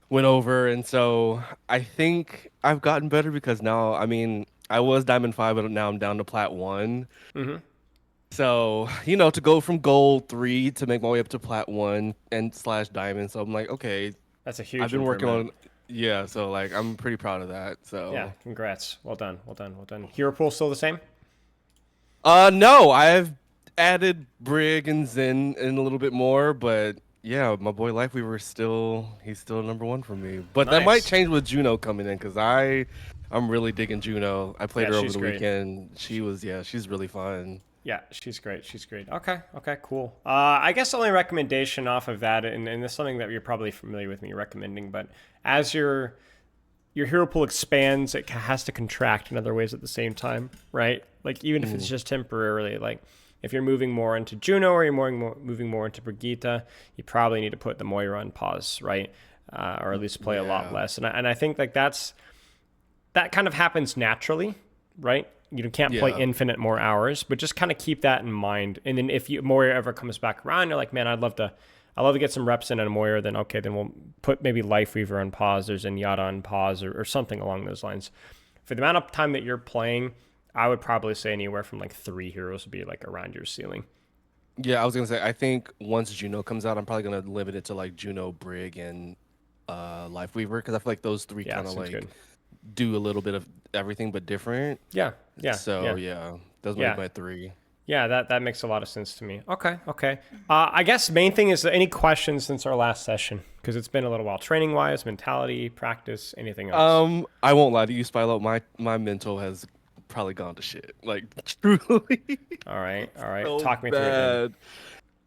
went over, and so I think I've gotten better because now, I mean, I was Diamond 5, but now I'm down to Plat 1. Hmm. So, to go from Gold 3 to make my way up to Plat 1 and slash Diamond. So I'm like, okay, That's a I've huge been working improvement. on, yeah, so like I'm pretty proud of that. Yeah, So, congrats. Well done. Well done. Well done. Hero pool still the same? no, I've added Brig and Zen in a little bit more, but yeah, my boy Lifeweaver he's still number one for me. But that might Nice. change with Juno coming in because I'm really digging Juno. I played Yeah, her over she's the great. weekend. Yeah, she's really fun. Yeah, she's great. She's great. Okay. Okay. Cool. I guess the only recommendation off of that, and this is something that you're probably familiar with me recommending, but as your hero pool expands, it has to contract in other ways at the same time, right? Like even if it's Mm, just temporarily, like if you're moving more into Juno or you're moving more into Brigitte, you probably need to put the Moira on pause, right? Or at least play a lot yeah, less. And I think like that kind of happens naturally, right? You can't play yeah. infinite more hours, but just kind of keep that in mind. And then if Moira ever comes back around, you're like, man, I'd love to get some reps in on Moira. Then okay, then we'll put maybe Lifeweaver on pause, there's Zenyatta on pause, or something along those lines. For the amount of time that you're playing, I would probably say anywhere from like 3 heroes would be like around your ceiling. Yeah, I was gonna say I think once Juno comes out, I'm probably gonna limit it to like Juno, Brig, and Lifeweaver because I feel like those three Yeah, kind of seems like good. do a little bit of everything but different. Yeah, yeah, So yeah, yeah, those might yeah. be my three. Yeah, that makes a lot of sense to me. Okay, okay. I guess main thing is any questions since our last session because it's been a little while. Training wise, mentality, practice, anything else? I won't lie to you, Spilo. My mental has probably gone to shit. Like truly, All right, all right. so Talk me through it then.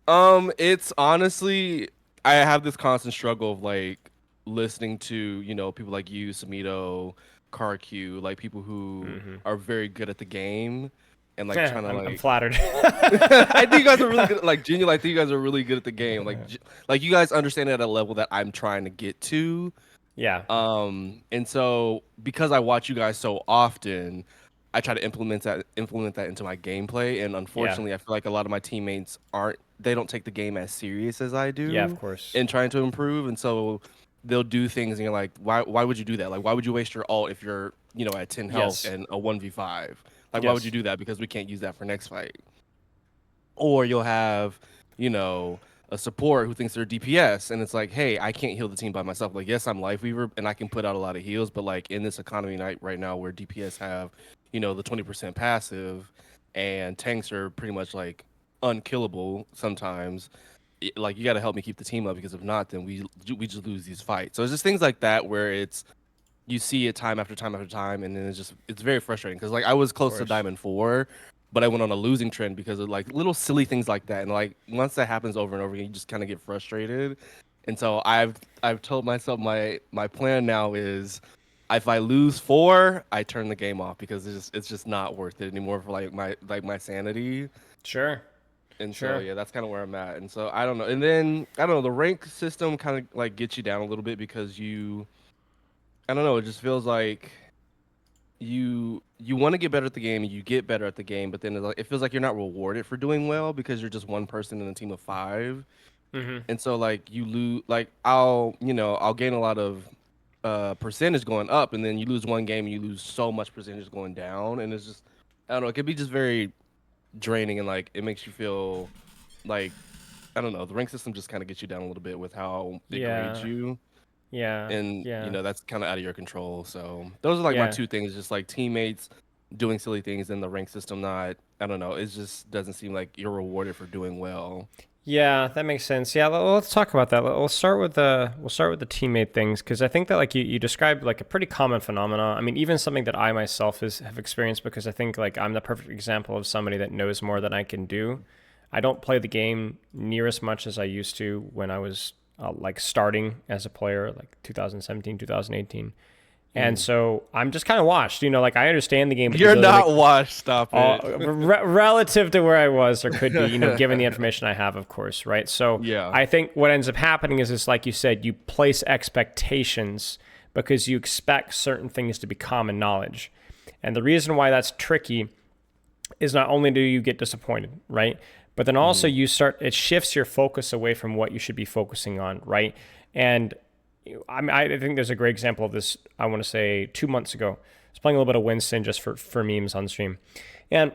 bad. It's honestly I have this constant struggle of like listening to, people like you, Samito, CarQ, like people who Hmm. are very good at the game and like Yeah, trying to I'm like flattered. I think you guys are really good like genuinely I think you guys are really good at the game. Like you guys understand it at a level that I'm trying to get to. Yeah, And so because I watch you guys so often, I try to implement that into my gameplay. And yeah, unfortunately, I feel like a lot of my teammates they don't take the game as serious as I yeah. Of do course. in trying to improve. And so they'll do things and you're like, why would you do that? Like why would you waste your ult if you're, at 10 health Yes, and a 1v5? Like why would you yes, do that? Because we can't use that for next fight. Or you'll have, you know, a support who thinks they're DPS, and it's like, hey, I can't heal the team by myself. Like, yes, I'm Lifeweaver, and I can put out a lot of heals, but like in this economy night right now, where DPS have, the 20% passive, and tanks are pretty much like unkillable sometimes. Like, you got to help me keep the team up because if not, then we just lose these fights. So it's just things like that where you see it time after time after time, and then it's very frustrating because like I was of close to course. Diamond 4, but I went on a losing trend because of like little silly things like that, and like once that happens over and over again, you just kind of get frustrated. And so I've told myself my plan now is if I lose 4, I turn the game off because it's just not worth it anymore for like my sanity. Sure, And so sure. yeah, that's kind of where I'm at. And so I don't know. And then I don't know, the rank system kind of like gets you down a little bit because I don't know, it just feels like you want to get better at the game and you get better at the game, but then it feels like you're not rewarded for doing well because you're just one person in a team of 5. Hmm. And so like you lose, like I'll gain a lot of percentage going up, and then you lose one game and you lose so much percentage going down, and it's just I don't know, it could be just very draining, and like it makes you feel like I don't know, the rank system just kind of gets you down a little bit with how it grades Yeah, you, yeah, and yeah, that's kind of out of your control. So those are like my yeah. two things, just like teammates doing silly things and the rank system not. I don't know. It just doesn't seem like you're rewarded for doing well. Yeah, that makes sense. Yeah, let's talk about that. We'll start with the teammate things because I think that like you described like a pretty common phenomena. I mean, even something that I myself have experienced because I think like I'm the perfect example of somebody that knows more than I can do. I don't play the game near as much as I used to when I was like starting as a player, like 2017, 2018. And Mm. so I'm just kind of washed, like I understand the game, but these You're other not washed. Stop it. relative to where I was or could be, given the information I have, of course, right? So Yeah. I think what ends up happening is this, like you said, you place expectations because you expect certain things to be common knowledge. And the reason why that's tricky is not only do you get disappointed, right? But then also Mm. it shifts your focus away from what you should be focusing on, right? And I mean, I think there's a great example of this. I want to say 2 months ago, I was playing a little bit of Winston just for memes on stream, and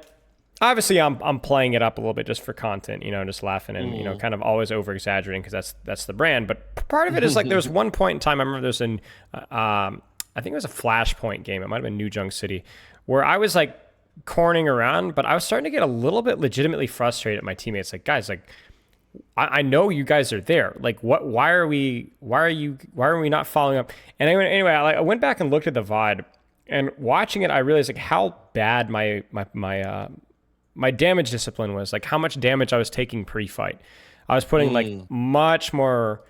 obviously I'm playing it up a little bit just for content, just laughing and kind of always over exaggerating because that's the brand. But part of it is like there was one point in time I remember there's I think it was a Flashpoint game. It might have been New Junk City, where I was like cornering around, but I was starting to get a little bit legitimately frustrated at my teammates. Like, guys, like I know you guys are there. Like, what? Why are we not following up? And anyway, I went back and looked at the VOD, and watching it, I realized like how bad my damage discipline was, like how much damage I was taking pre-fight. I was putting like much more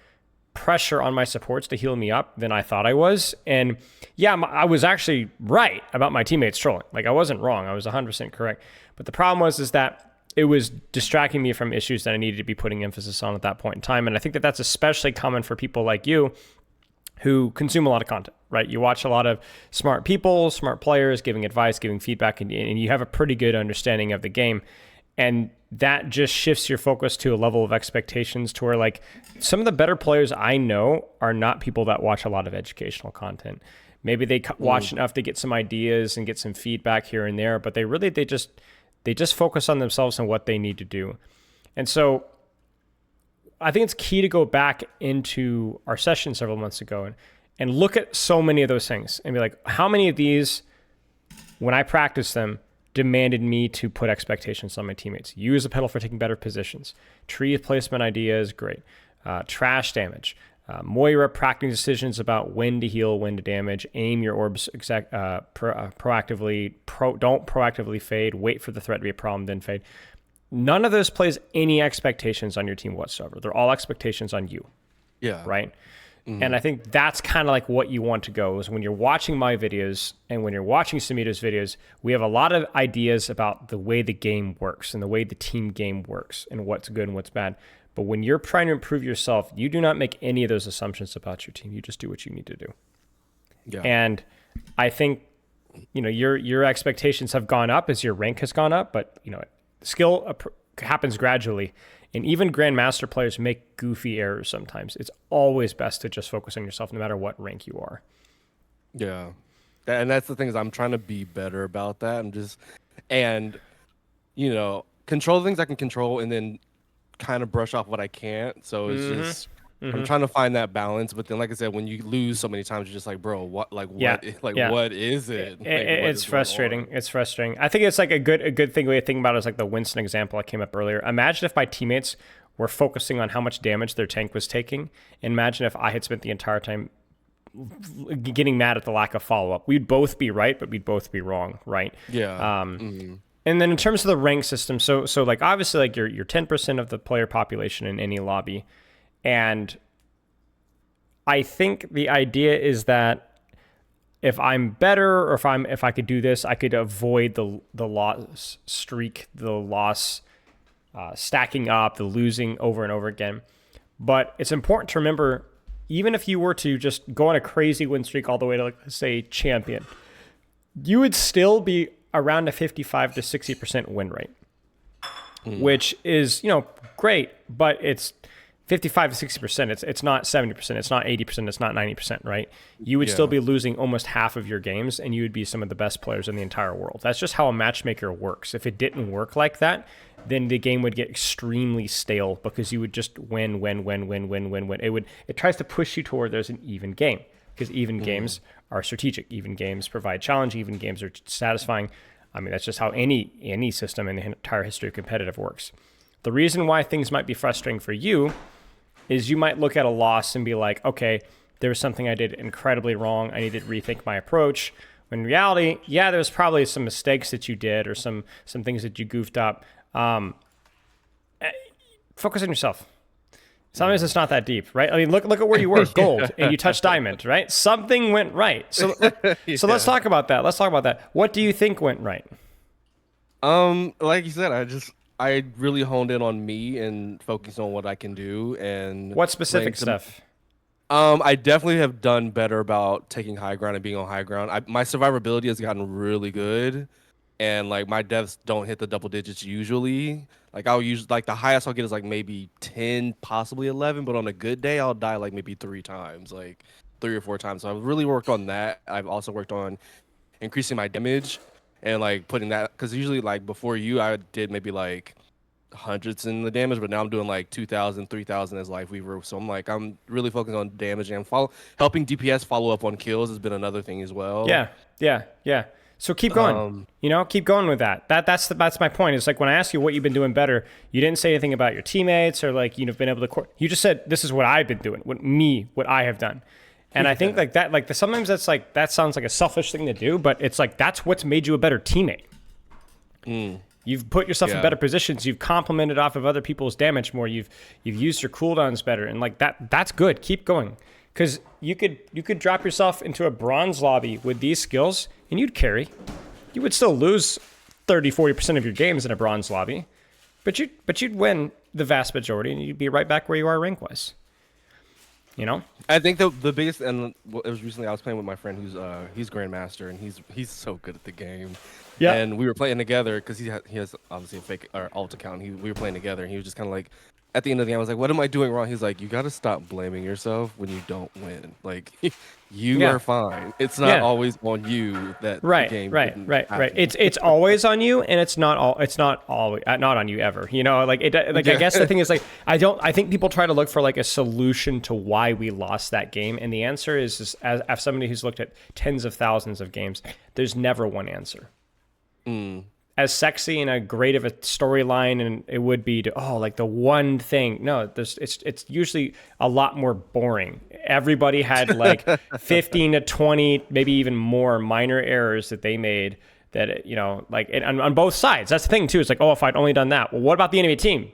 pressure on my supports to heal me up than I thought I was. And yeah, I was actually right about my teammates trolling. Like I wasn't wrong. I was 100% correct. But the problem is that it was distracting me from issues that I needed to be putting emphasis on at that point in time. And I think that that's especially common for people like you who consume a lot of content, right? You watch a lot of smart people, smart players giving advice, giving feedback, and you have a pretty good understanding of the game. And that just shifts your focus to a level of expectations to where like some of the better players I know are not people that watch a lot of educational content. Maybe they watch enough to get some ideas and get some feedback here and there, but they just focus on themselves and what they need to do. And so I think it's key to go back into our session several months ago and look at so many of those things and be like, how many of these, when I practice them, demanded me to put expectations on my teammates? Use a pedal for taking better positions. Tree placement ideas, great. Trash damage. Moira practicing decisions about when to heal, when to damage. Aim your orbs proactively. Don't proactively fade. Wait for the threat to be a problem, then fade. None of this plays any expectations on your team whatsoever. They're all expectations on you. Yeah. Right? Mm-hmm. And I think that's kind of like what you want to go is when you're watching my videos and when you're watching Sumito's videos, we have a lot of ideas about the way the game works and the way the team game works and what's good and what's bad. But when you're trying to improve yourself, you do not make any of those assumptions about your team. You just do what you need to do. Yeah. And I think, your expectations have gone up as your rank has gone up, but, skill happens gradually. And even grandmaster players make goofy errors sometimes. It's always best to just focus on yourself no matter what rank you are. Yeah. And that's the thing is I'm trying to be better about that and control things I can control and then kind of brush off what I can't. So it's just I'm trying to find that balance, but then like I said, when you lose so many times, you're just like, bro, what is it? It's frustrating. It's frustrating. I think it's like a good thing way to think about it is like the Winston example that came up earlier. Imagine if my teammates were focusing on how much damage their tank was taking. Imagine if I had spent the entire time getting mad at the lack of follow-up. We'd both be right, but we'd both be wrong, right? Yeah. And then in terms of the rank system, so like obviously like you're 10% of the player population in any lobby. And I think the idea is that if I'm better or if I could do this, I could avoid the loss streak, the loss stacking up, the losing over and over again. But it's important to remember, even if you were to just go on a crazy win streak all the way to, like, say, champion, you would still be around a 55 to 60% win rate, which is, great, but it's 55 to 60%. It's not 70%. It's not 80%. It's not 90%, right? You would still be losing almost half of your games, and you would be some of the best players in the entire world. That's just how a matchmaker works. If it didn't work like that, then the game would get extremely stale because you would just win. It tries to push you toward there's an even game because even games are strategic. Even games provide challenge. Even games are satisfying. I mean, that's just how any system in the entire history of competitive works. The reason why things might be frustrating for you is you might look at a loss and be like, okay, there was something I did incredibly wrong. I needed to rethink my approach. When in reality, yeah, there's probably some mistakes that you did or some things that you goofed up. Focus on yourself. Sometimes it's not that deep, right? I mean, look at where you were, gold, and you touched diamond, right? Something went right. So let's talk about that. What do you think went right? Like you said, I really honed in on me and focused on what I can do and what specific stuff. I definitely have done better about taking high ground and being on high ground. My survivability has gotten really good. and like my deaths don't hit the double digits usually. Like I'll use like the highest I'll get is like maybe 10, possibly 11, but on a good day I'll die like maybe 3 times, like 3 or 4 times. So I've really worked on that. I've also worked on increasing my damage and like putting that, because usually like before you I did maybe like hundreds in the damage, but now I'm doing like 2,000, 3,000 as Lifeweaver. So I'm like I'm really focusing on damage and helping DPS follow up on kills has been another thing as well. Yeah, yeah, yeah. So keep going. Um, Keep going with that. That's my point. It's like when I ask you what you've been doing better, you didn't say anything about your teammates or like you've been able to. You just said this is what I've been doing, what I have done. And I think like that, like sometimes that's like that sounds like a selfish thing to do, but it's like that's what's made you a better teammate. You've put yourself in better positions. You've complemented off of other people's damage more. You've used your cooldowns better, and like that's good. Keep going, because you could drop yourself into a bronze lobby with these skills, and you'd carry. You would still lose 30-40% of your games in a bronze lobby, but you'd win the vast majority, and you'd be right back where you are rank wise. I think the biggest, and it was recently I was playing with my friend who's he's Grandmaster, and he's so good at the game. Yeah. And we were playing together because he has obviously a fake or alt account. We were playing together, and he was just kind of like, at the end of the game, I was like, "What am I doing wrong?" He's like, "You got to stop blaming yourself when you don't win. Like, you are fine. It's not always on you that the game right. It's always on you, and it's not always not on you ever. Like I guess the thing is like I think people try to look for like a solution to why we lost that game, and the answer is as somebody who's looked at tens of thousands of games, there's never one answer. As sexy and a great of a storyline and it would be to like the one thing. No, it's usually a lot more boring. Everybody had like 15 to 20, maybe even more minor errors that they made that like on both sides. That's the thing too. It's like, if I'd only done that. Well, what about the enemy team?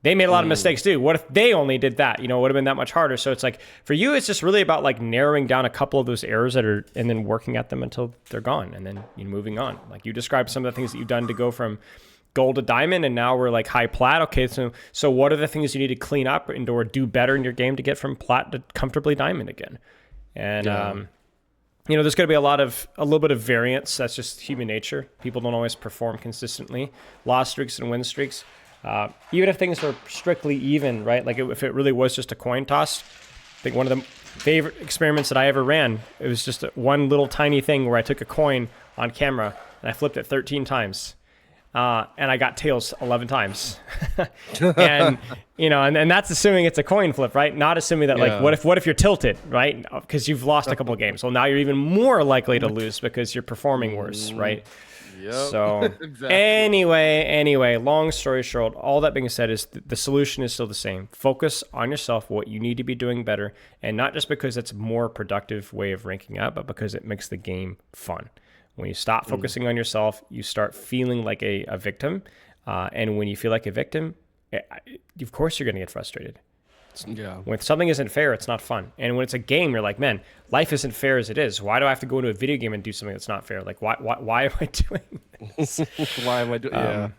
They made a lot of mistakes too. What if they only did that? It would have been that much harder. So it's like for you, it's just really about like narrowing down a couple of those errors and then working at them until they're gone, and then moving on. Like you described some of the things that you've done to go from gold to diamond, and now we're like high plat. Okay, so what are the things you need to clean up or do better in your game to get from plat to comfortably diamond again? And there's going to be a little bit of variance. That's just human nature. People don't always perform consistently. Loss streaks and win streaks. Even if things were strictly even, right? Like if it really was just a coin toss, I think one of the favorite experiments that I ever ran, it was just one little tiny thing where I took a coin on camera and I flipped it 13 times. And I got tails 11 times. and that's assuming it's a coin flip, right? Not assuming that like, what if you're tilted, right? Because you've lost a couple of games. Well, now you're even more likely to lose because you're performing worse, right? Yep. So exactly. anyway, long story short, all that being said is the solution is still the same. Focus on yourself, what you need to be doing better, and not just because it's a more productive way of ranking up, but because it makes the game fun. When you stop focusing on yourself, you start feeling like a victim. And when you feel like a victim, of course you're going to get frustrated. When something isn't fair, it's not fun. And when it's a game, you're like, man, life isn't fair as it is. Why do I have to go into a video game and do something that's not fair? Like, why am I doing this? Why am I doing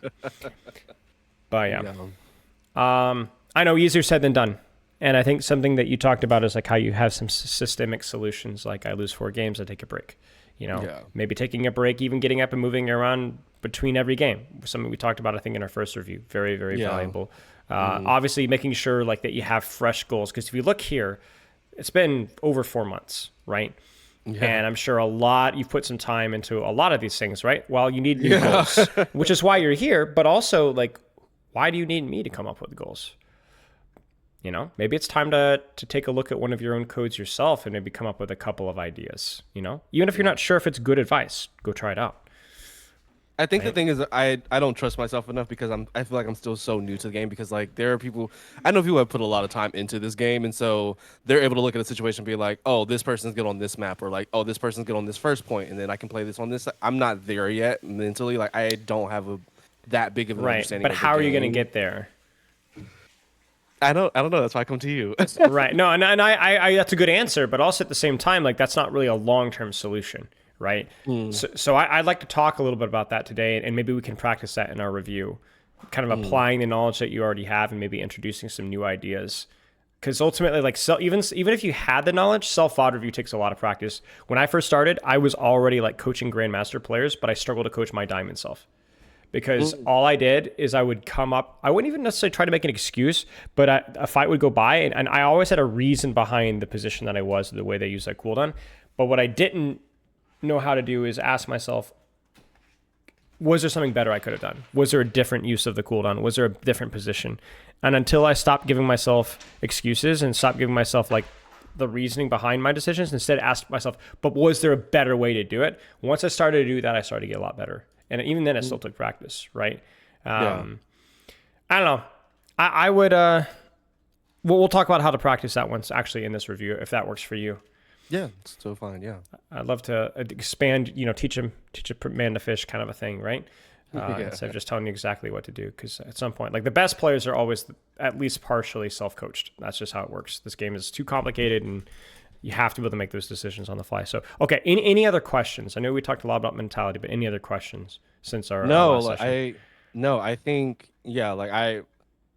But I know easier said than done. And I think something that you talked about is like how you have some systemic solutions. Like I lose 4 games, I take a break. Maybe taking a break, even getting up and moving around between every game. Something we talked about, I think, in our first review. Very, very valuable. Obviously, making sure like that you have fresh goals. Because if you look here, it's been over 4 months, right? Yeah. And I'm sure you've put some time into a lot of these things, right? Well, you need new goals, which is why you're here. But also, like, why do you need me to come up with goals? Maybe it's time to take a look at one of your own codes yourself and maybe come up with a couple of ideas, even if you're not sure if it's good advice, go try it out. I think the thing is I don't trust myself enough because I feel like I'm still so new to the game, because like there are people, I know people have put a lot of time into this game, and so they're able to look at a situation and be like, oh, this person's good on this map, or like, oh, this person's good on this first point, and then I can play this on this. I'm not there yet mentally. Like I don't have that big of an understanding. But how are you going to get there? I don't know. That's why I come to you. Right. No, and I that's a good answer, but also at the same time, like that's not really a long-term solution, right? So I'd like to talk a little bit about that today, and maybe we can practice that in our review, kind of applying the knowledge that you already have and maybe introducing some new ideas. Because ultimately, like, so even if you had the knowledge, self VOD review takes a lot of practice. When I first started, I was already like coaching grandmaster players, but I struggled to coach my diamond self because Mm, all I did is I would come up. I wouldn't even necessarily try to make an excuse, but a fight would go by, and I always had a reason behind the position that I was, the way they used that cooldown. But what I didn't know how to do is ask myself, was there something better I could have done? Was there a different use of the cooldown? Was there a different position? And until I stopped giving myself excuses and stopped giving myself like the reasoning behind my decisions, instead asked myself, but was there a better way to do it? Once I started to do that, I started to get a lot better. And even then it still took practice, right? yeah. I don't know. I would, we'll talk about how to practice that once actually in this review, if that works for you. Yeah, it's still fine. Yeah. I'd love to expand, teach a man to fish kind of a thing, right? Instead of just telling you exactly what to do. Because at some point, like the best players are always at least partially self-coached. That's just how it works. This game is too complicated and you have to be able to make those decisions on the fly. So, okay, any other questions? I know we talked a lot about mentality, but any other questions since our last session? I think, yeah, like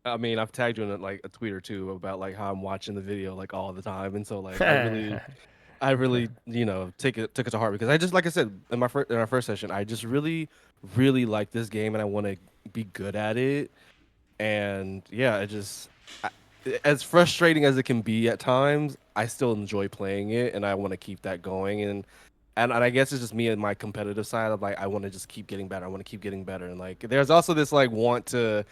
I mean, I've tagged you in like a tweet or two about like how I'm watching the video like all the time. And so like I really, took it to heart because I just, like I said in our first session, I just really, really like this game and I want to be good at it. And yeah, as frustrating as it can be at times, I still enjoy playing it and I want to keep that going. And I guess it's just me and my competitive side of like I want to just keep getting better. I want to keep getting better. And like there's also this like want to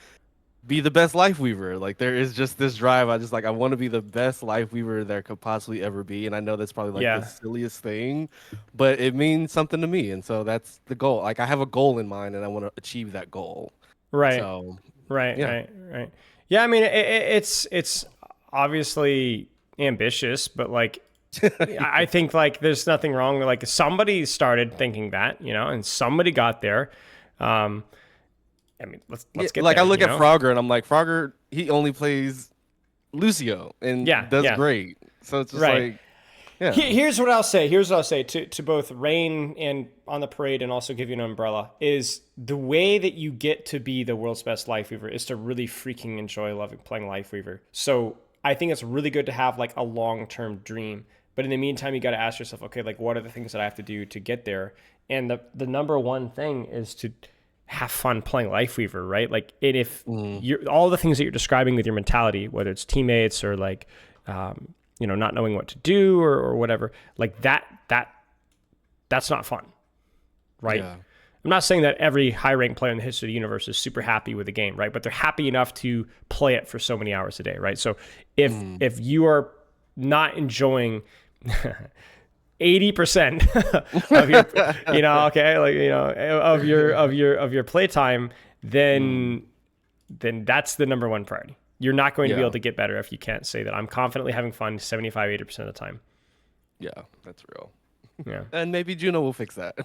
be the best Lifeweaver. Like there is just this drive. I want to be the best Lifeweaver there could possibly ever be. And I know that's probably like the silliest thing, but it means something to me. And so that's the goal. Like I have a goal in mind and I want to achieve that goal. Right. So Right. Yeah, I mean, it's obviously ambitious, but like, I think like there's nothing wrong with like somebody started thinking that, and somebody got there. I mean, let's get like there, I look at Frogger and I'm like, Frogger, he only plays Lucio and does great. So it's just like, yeah. Here's what I'll say. Here's what I'll say to both Rain and on the parade and also give you an umbrella is the way that you get to be the world's best Lifeweaver is to really freaking enjoy loving playing Lifeweaver. So I think it's really good to have like a long-term dream. But in the meantime, you got to ask yourself, okay, like what are the things that I have to do to get there? And the number one thing is to have fun playing Lifeweaver, right? Like, and if you're all the things that you're describing with your mentality, whether it's teammates or like, not knowing what to do or whatever, like that's not fun, right? Yeah. I'm not saying that every high ranked player in the history of the universe is super happy with the game, right? But they're happy enough to play it for so many hours a day, right? So if you are not enjoying 80% of your, of your playtime, then that's the number one priority. You're not going to be able to get better if you can't say that I'm confidently having fun 75, 80% of the time. Yeah, that's real. Yeah. And maybe Juno will fix that.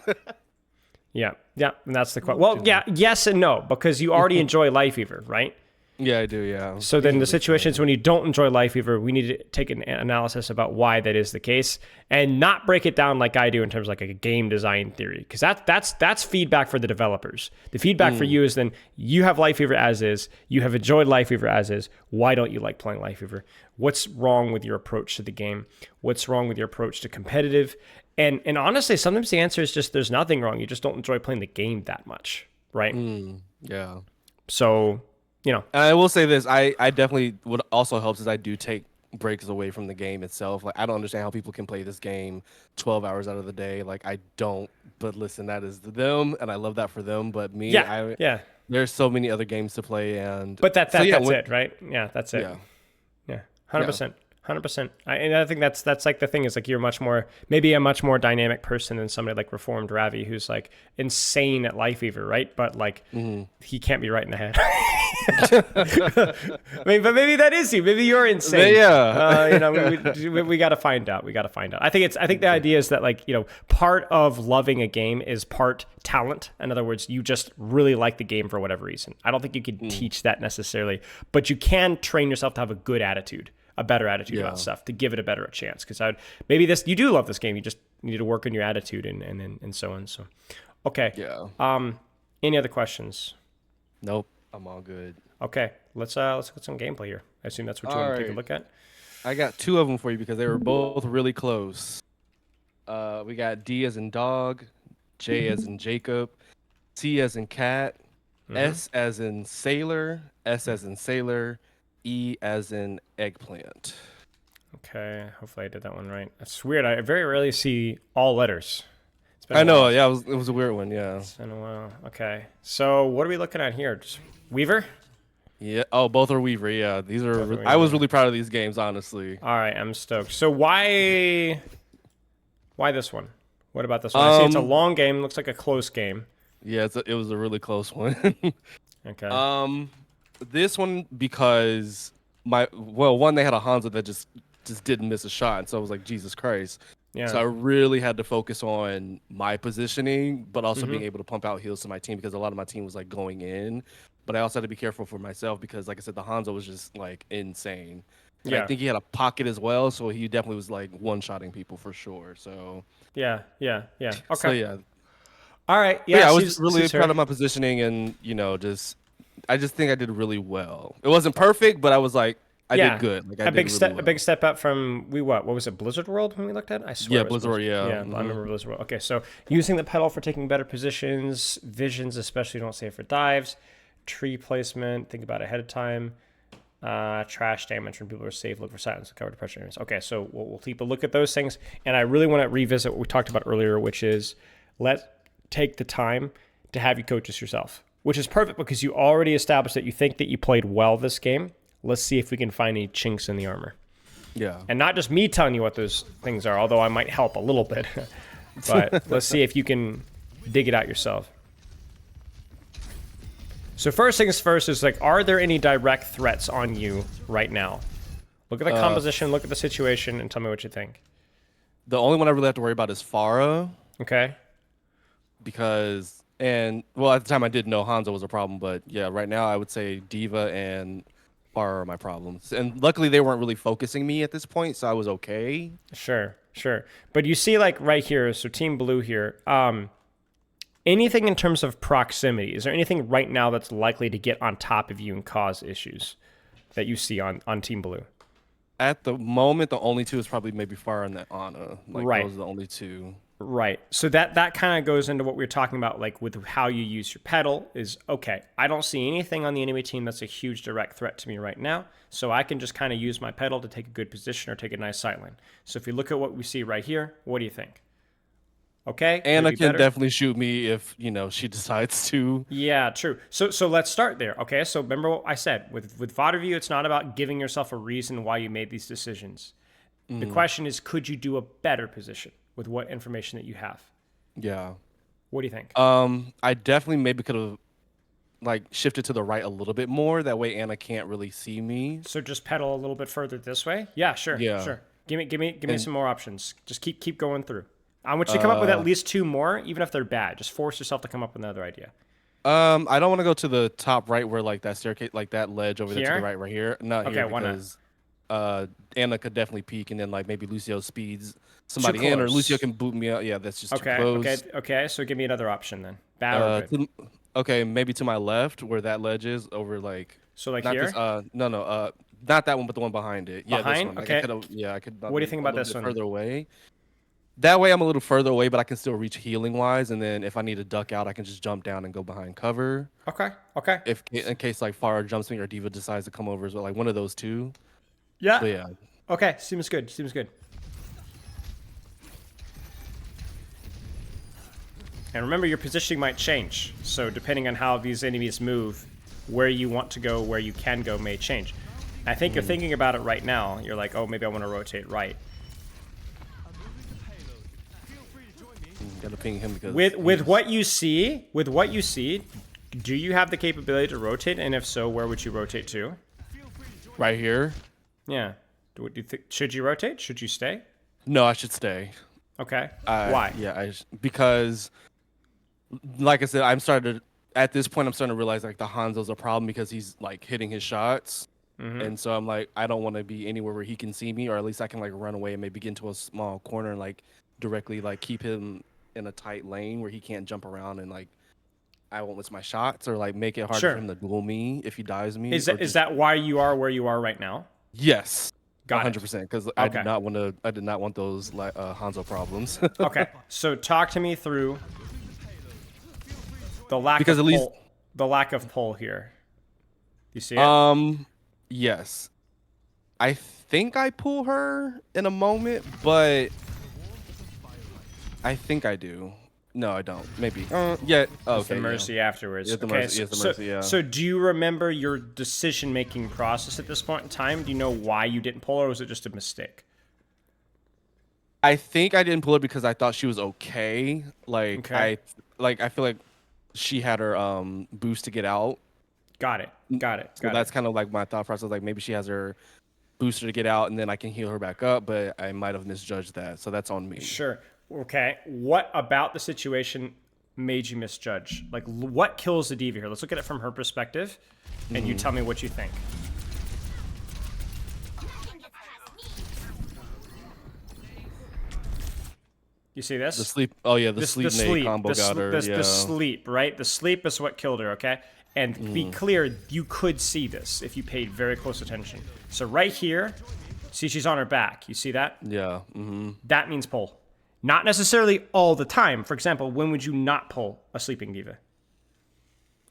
Yeah. And that's the question. Well, yeah, yes and no, because you already enjoy Lifeweaver, right? Yeah, I do, yeah. So then the situations when you don't enjoy Lifeweaver, we need to take an analysis about why that is the case and not break it down like I do in terms of like a game design theory. Because that's feedback for the developers. The feedback for you is then you have Lifeweaver as is, you have enjoyed Lifeweaver as is. Why don't you like playing Lifeweaver? What's wrong with your approach to the game? What's wrong with your approach to competitive? And honestly, sometimes the answer is just there's nothing wrong. You just don't enjoy playing the game that much, right? Yeah. So... And I will say this, I definitely what also helps is I do take breaks away from the game itself. Like I don't understand how people can play this game 12 hours out of the day. Like I don't, but listen, that is them and I love that for them. But me, there's so many other games to play but that's it, right? Yeah, that's it. Yeah. 100%. 100%. And I think that's like the thing is like you're maybe a much more dynamic person than somebody like Reformed Ravi who's like insane at Lifeweaver, right? But like he can't be right in the head. I mean, but maybe that is you. Maybe you're insane. Yeah. We got to find out. I think the idea is that like, part of loving a game is part talent. In other words, you just really like the game for whatever reason. I don't think you can teach that necessarily, but you can train yourself to have a good attitude. A better attitude about stuff to give it a better chance. Because you do love this game. You just need to work on your attitude and so on. So, okay. Yeah. Any other questions? Nope. I'm all good. Okay. Let's look at some gameplay here. I assume that's what you want to take a look at. I got two of them for you because they were both really close. We got D as in dog, J as in Jacob, C as in cat, Mm-hmm. S as in sailor, S as in sailor, E as in eggplant. Okay, hopefully I did that one right. That's weird. I very rarely see all letters. It's been a I know, while. yeah, it was a weird one, yeah. It's been a while. Okay, so what are we looking at here? Just Weaver? Yeah. Oh, both are Weaver. Yeah, these are. Both are I was Weaver. really proud of these games, honestly. All right, I'm stoked. So why this one? What about this one? I see it's a Um. long game. Looks like a close game. Yeah, it was a really close one. Okay. um, this one because one they had a Hanzo that just didn't miss a shot, and so I was like Jesus Christ. So Yeah. I really had to focus on my positioning, but also Mm-hmm. being able to pump out heals to my team because a lot of my team was like going in. But I also had to be careful for myself because, like I said, the Hanzo was just like insane. And I Yeah. think he had a pocket as well, so he definitely was like one-shotting people for sure. So, Yeah. Yeah. Yeah. so Okay. yeah, All right. but Yeah. yeah, I was really Seems proud fair. of my positioning, and just I just think I did really well. It wasn't perfect, but I was like, I did Yeah. good. Like I did really A big well. step up from what was it, Blizzard World when we looked at it? I swear Yeah, it was Blizzard, Blizzard. yeah. Yeah, I remember Blizzard World. Okay, so using the pedal for taking better positions, visions, especially don't save for dives, tree placement, think about it ahead of time, trash damage when people are safe, look for silence, cover to pressure areas. Okay, so we'll keep a look at those things. And I really want to revisit what we talked about earlier, which is take the time to have you coach this yourself, which is perfect because you already established that you think that you played well this game. Let's see if we can find any chinks in the armor. Yeah. And not just me telling you what those things are, although I might help a little bit. But let's see if you can dig it out yourself. So first things first is like, are there any direct threats on you right now? Look at the composition, look at the situation, and tell me what you think. The only one I really have to worry about is Farah Okay? because well at the time I didn't know Hanzo was a problem, but yeah, right now I would say Diva and Farah are my problems. And luckily they weren't really focusing me at this point, so I was okay. Sure, sure. But you see like right here, so Team Blue here, anything in terms of proximity, is there anything right now that's likely to get on top of you and cause issues that you see on Team Blue? At the moment, the only two is probably maybe Farah and that Ana. Like Right. those are the only two. Right. So that kind of goes into what we were talking about, like with how you use your pedal is, okay, I don't see anything on the enemy team that's a huge direct threat to me right now. So I can just kind of use my pedal to take a good position or take a nice sight line. So if you look at what we see right here, what do you think? Okay. Ana Maybe can better? definitely shoot me if, she decides to. Yeah, true. So let's start there. Okay. So remember what I said with VOD review, it's not about giving yourself a reason why you made these decisions. The question is, could you do a better position with what information that you have? Yeah. What do you think? I definitely maybe could have like shifted to the right a little bit more. That way Ana can't really see me. So just pedal a little bit further this way. Yeah, sure, Yeah. sure. Give me And some more options. Just keep going through. I want you to come up with at least two more, even if they're bad. Just force yourself to come up with another idea. I don't want to go to the top right where like that staircase, like that ledge over there to the Here? right here. Not Okay, here why not? because Ana could definitely peek and then like maybe Lucio speeds somebody in or close. Lucio can boot me out. Yeah, that's just Okay, too okay, close. okay. So give me another option then. Bad or good? Okay, maybe to my left where that ledge is over like So like not this here, no not that one but the one behind it. Yeah, this behind. one. Like I Okay. could have I could not What do you be think a about little this bit one? further away. That way I'm a little further away, but I can still reach healing wise. And then if I need to duck out, I can just jump down and go behind cover. Okay, okay. If in case like Farah jumps me or Diva decides to come over as well, like one of those two. Yeah. But yeah, Okay, seems good. Seems good. And remember, your positioning might change. So depending on how these enemies move, where you want to go, where you can go may change. I think you're thinking about it right now. You're like, oh, maybe I want to rotate right. gotta ping him because With what you see, do you have the capability to rotate? And if so, where would you rotate to? right here. Yeah. Do you think? Should you rotate? Should you stay? No, I should stay. Okay. Why? Yeah, because like I said, at this point I'm starting to realize like the Hanzo's a problem because he's like hitting his shots. And so I'm like, I don't want to be anywhere where he can see me, or at least I can like run away and maybe get into a small corner and like directly like keep him in a tight lane where he can't jump around and like I won't miss my shots or like make it hard Sure. for him to duel me if he dies me. Is or that, is just- that why you are where you are right now? Yes. Got it. 100%, because Okay. I did not want those Hanzo problems. Okay. So talk to me through the lack Because of at least, pull. The lack of pull here. You see it? yes, I think I pull her in a moment, but I think I do. No, I don't. Maybe. Yeah. Oh, It's the okay. Yeah. mercy afterwards. It's the Okay, mercy. It's the mercy. Yeah. so do you remember your decision-making process at this point in time? Do you know why you didn't pull, or was it just a mistake? I think I didn't pull her because I thought she was okay. Okay. I feel like she had her boost to get out. Got it. Got it. So Got that's it. kind of like my thought process. Like maybe she has her booster to get out, and then I can heal her back up. But I might have misjudged that, so that's on me. Sure. Okay. What about the situation made you misjudge? Like, what kills the diva here? Let's look at it from her perspective, and you tell me what you think. You see this? The sleep. Oh yeah, the sleep nade combo got her. The sleep, right? The sleep is what killed her, okay? And be clear, you could see this if you paid very close attention. So right here, see she's on her back. You see that? Yeah. That means pull. Not necessarily all the time. For example, when would you not pull a sleeping diva?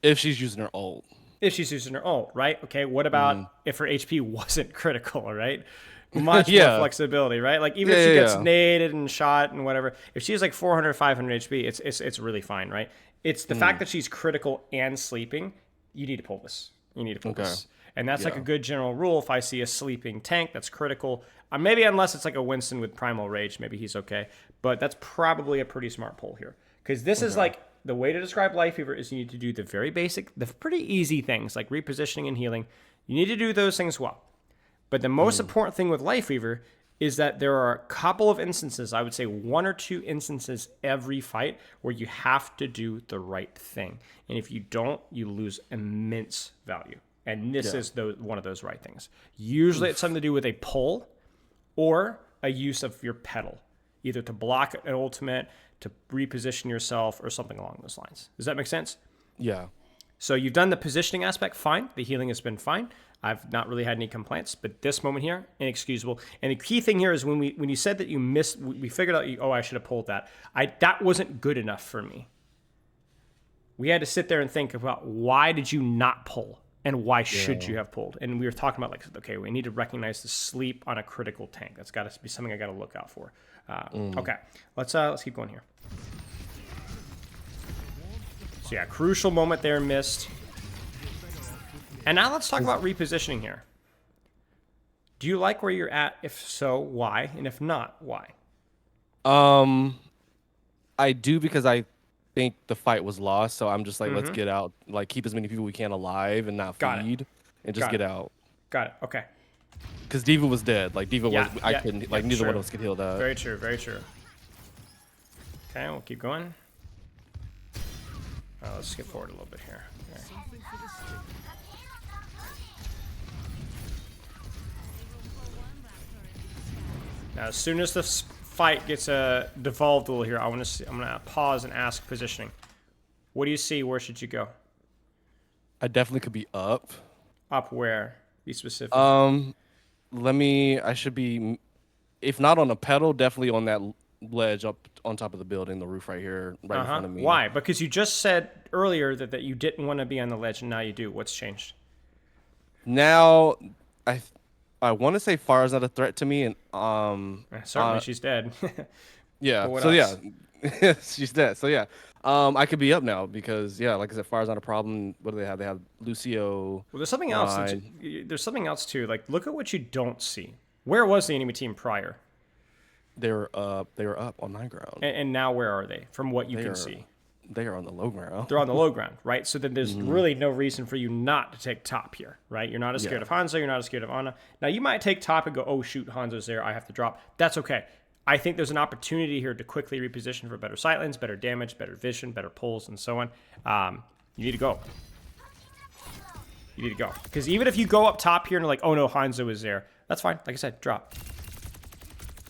If she's using her ult. If she's using her ult, right? Okay, what about if her HP wasn't critical, right? Much more flexibility, right? Like even if she gets naded and shot and whatever, if she's like 400, 500 HP, it's really fine, right? It's the fact that she's critical and sleeping. You need to pull this. You need to pull this. And that's like a good general rule. If I see a sleeping tank that's critical, maybe unless it's like a Winston with Primal Rage, maybe he's okay. But that's probably a pretty smart pull here. Because this is like, the way to describe Lifeweaver is you need to do the very basic, the pretty easy things like repositioning and healing. You need to do those things well. But the most important thing with Lifeweaver is that there are a couple of instances, I would say 1 or 2 instances every fight, where you have to do the right thing. And if you don't, you lose immense value. And this is one of those right things. Usually it's something to do with a pull or a use of your pedal, either to block an ultimate, to reposition yourself, or something along those lines. Does that make sense? Yeah. So you've done the positioning aspect, fine. The healing has been fine. I've not really had any complaints, but this moment here, inexcusable. And the key thing here is when you said that you missed, we figured out, I should have pulled that. That wasn't good enough for me. We had to sit there and think about why did you not pull and why should you have pulled? And we were talking about like, okay, we need to recognize the sleep on a critical tank. That's got to be something I got to look out for. Okay, let's keep going here. So yeah, crucial moment there missed. And now let's talk about repositioning here. Do you like where you're at? If so, why? And if not, why? I do, because I think the fight was lost, so I'm just like, let's get out, like keep as many people we can alive and not feed, and just get out. Got it. Okay. Because Diva was dead. Like Diva was, I couldn't, like neither one of us could heal that. Very true. Very true. Okay, we'll keep going. Let's skip forward a little bit here. Okay. Now, as soon as this fight gets devolved a little here, I'm gonna pause and ask positioning. What do you see? Where should you go? I definitely could be up. Up where? Be specific. I should be, if not on a pedal, definitely on that ledge up on top of the building, the roof right here, right in front of me. Why? Because you just said earlier that you didn't want to be on the ledge, and now you do. What's changed? Now, I want to say Farah's not a threat to me, and certainly she's dead. Yeah. So else? yeah, she's dead. So yeah, I could be up now because like I said, Farah's not a problem. What do they have? They have Lucio. Well, there's something else. There's something else too. Like, look at what you don't see. Where was the enemy team prior? They were up on high ground. And now where are they? From what you can see, they are on the low ground. They're on the low ground, right? So then there's really no reason for you not to take top here, right? You're not as scared of Hanzo. You're not as scared of Ana. Now, you might take top and go, oh, shoot, Hanzo's there. I have to drop. That's okay. I think there's an opportunity here to quickly reposition for better sightlines, better damage, better vision, better pulls, and so on. You need to go. You need to go. Because even if you go up top here and like, oh, no, Hanzo is there, that's fine. Like I said, drop.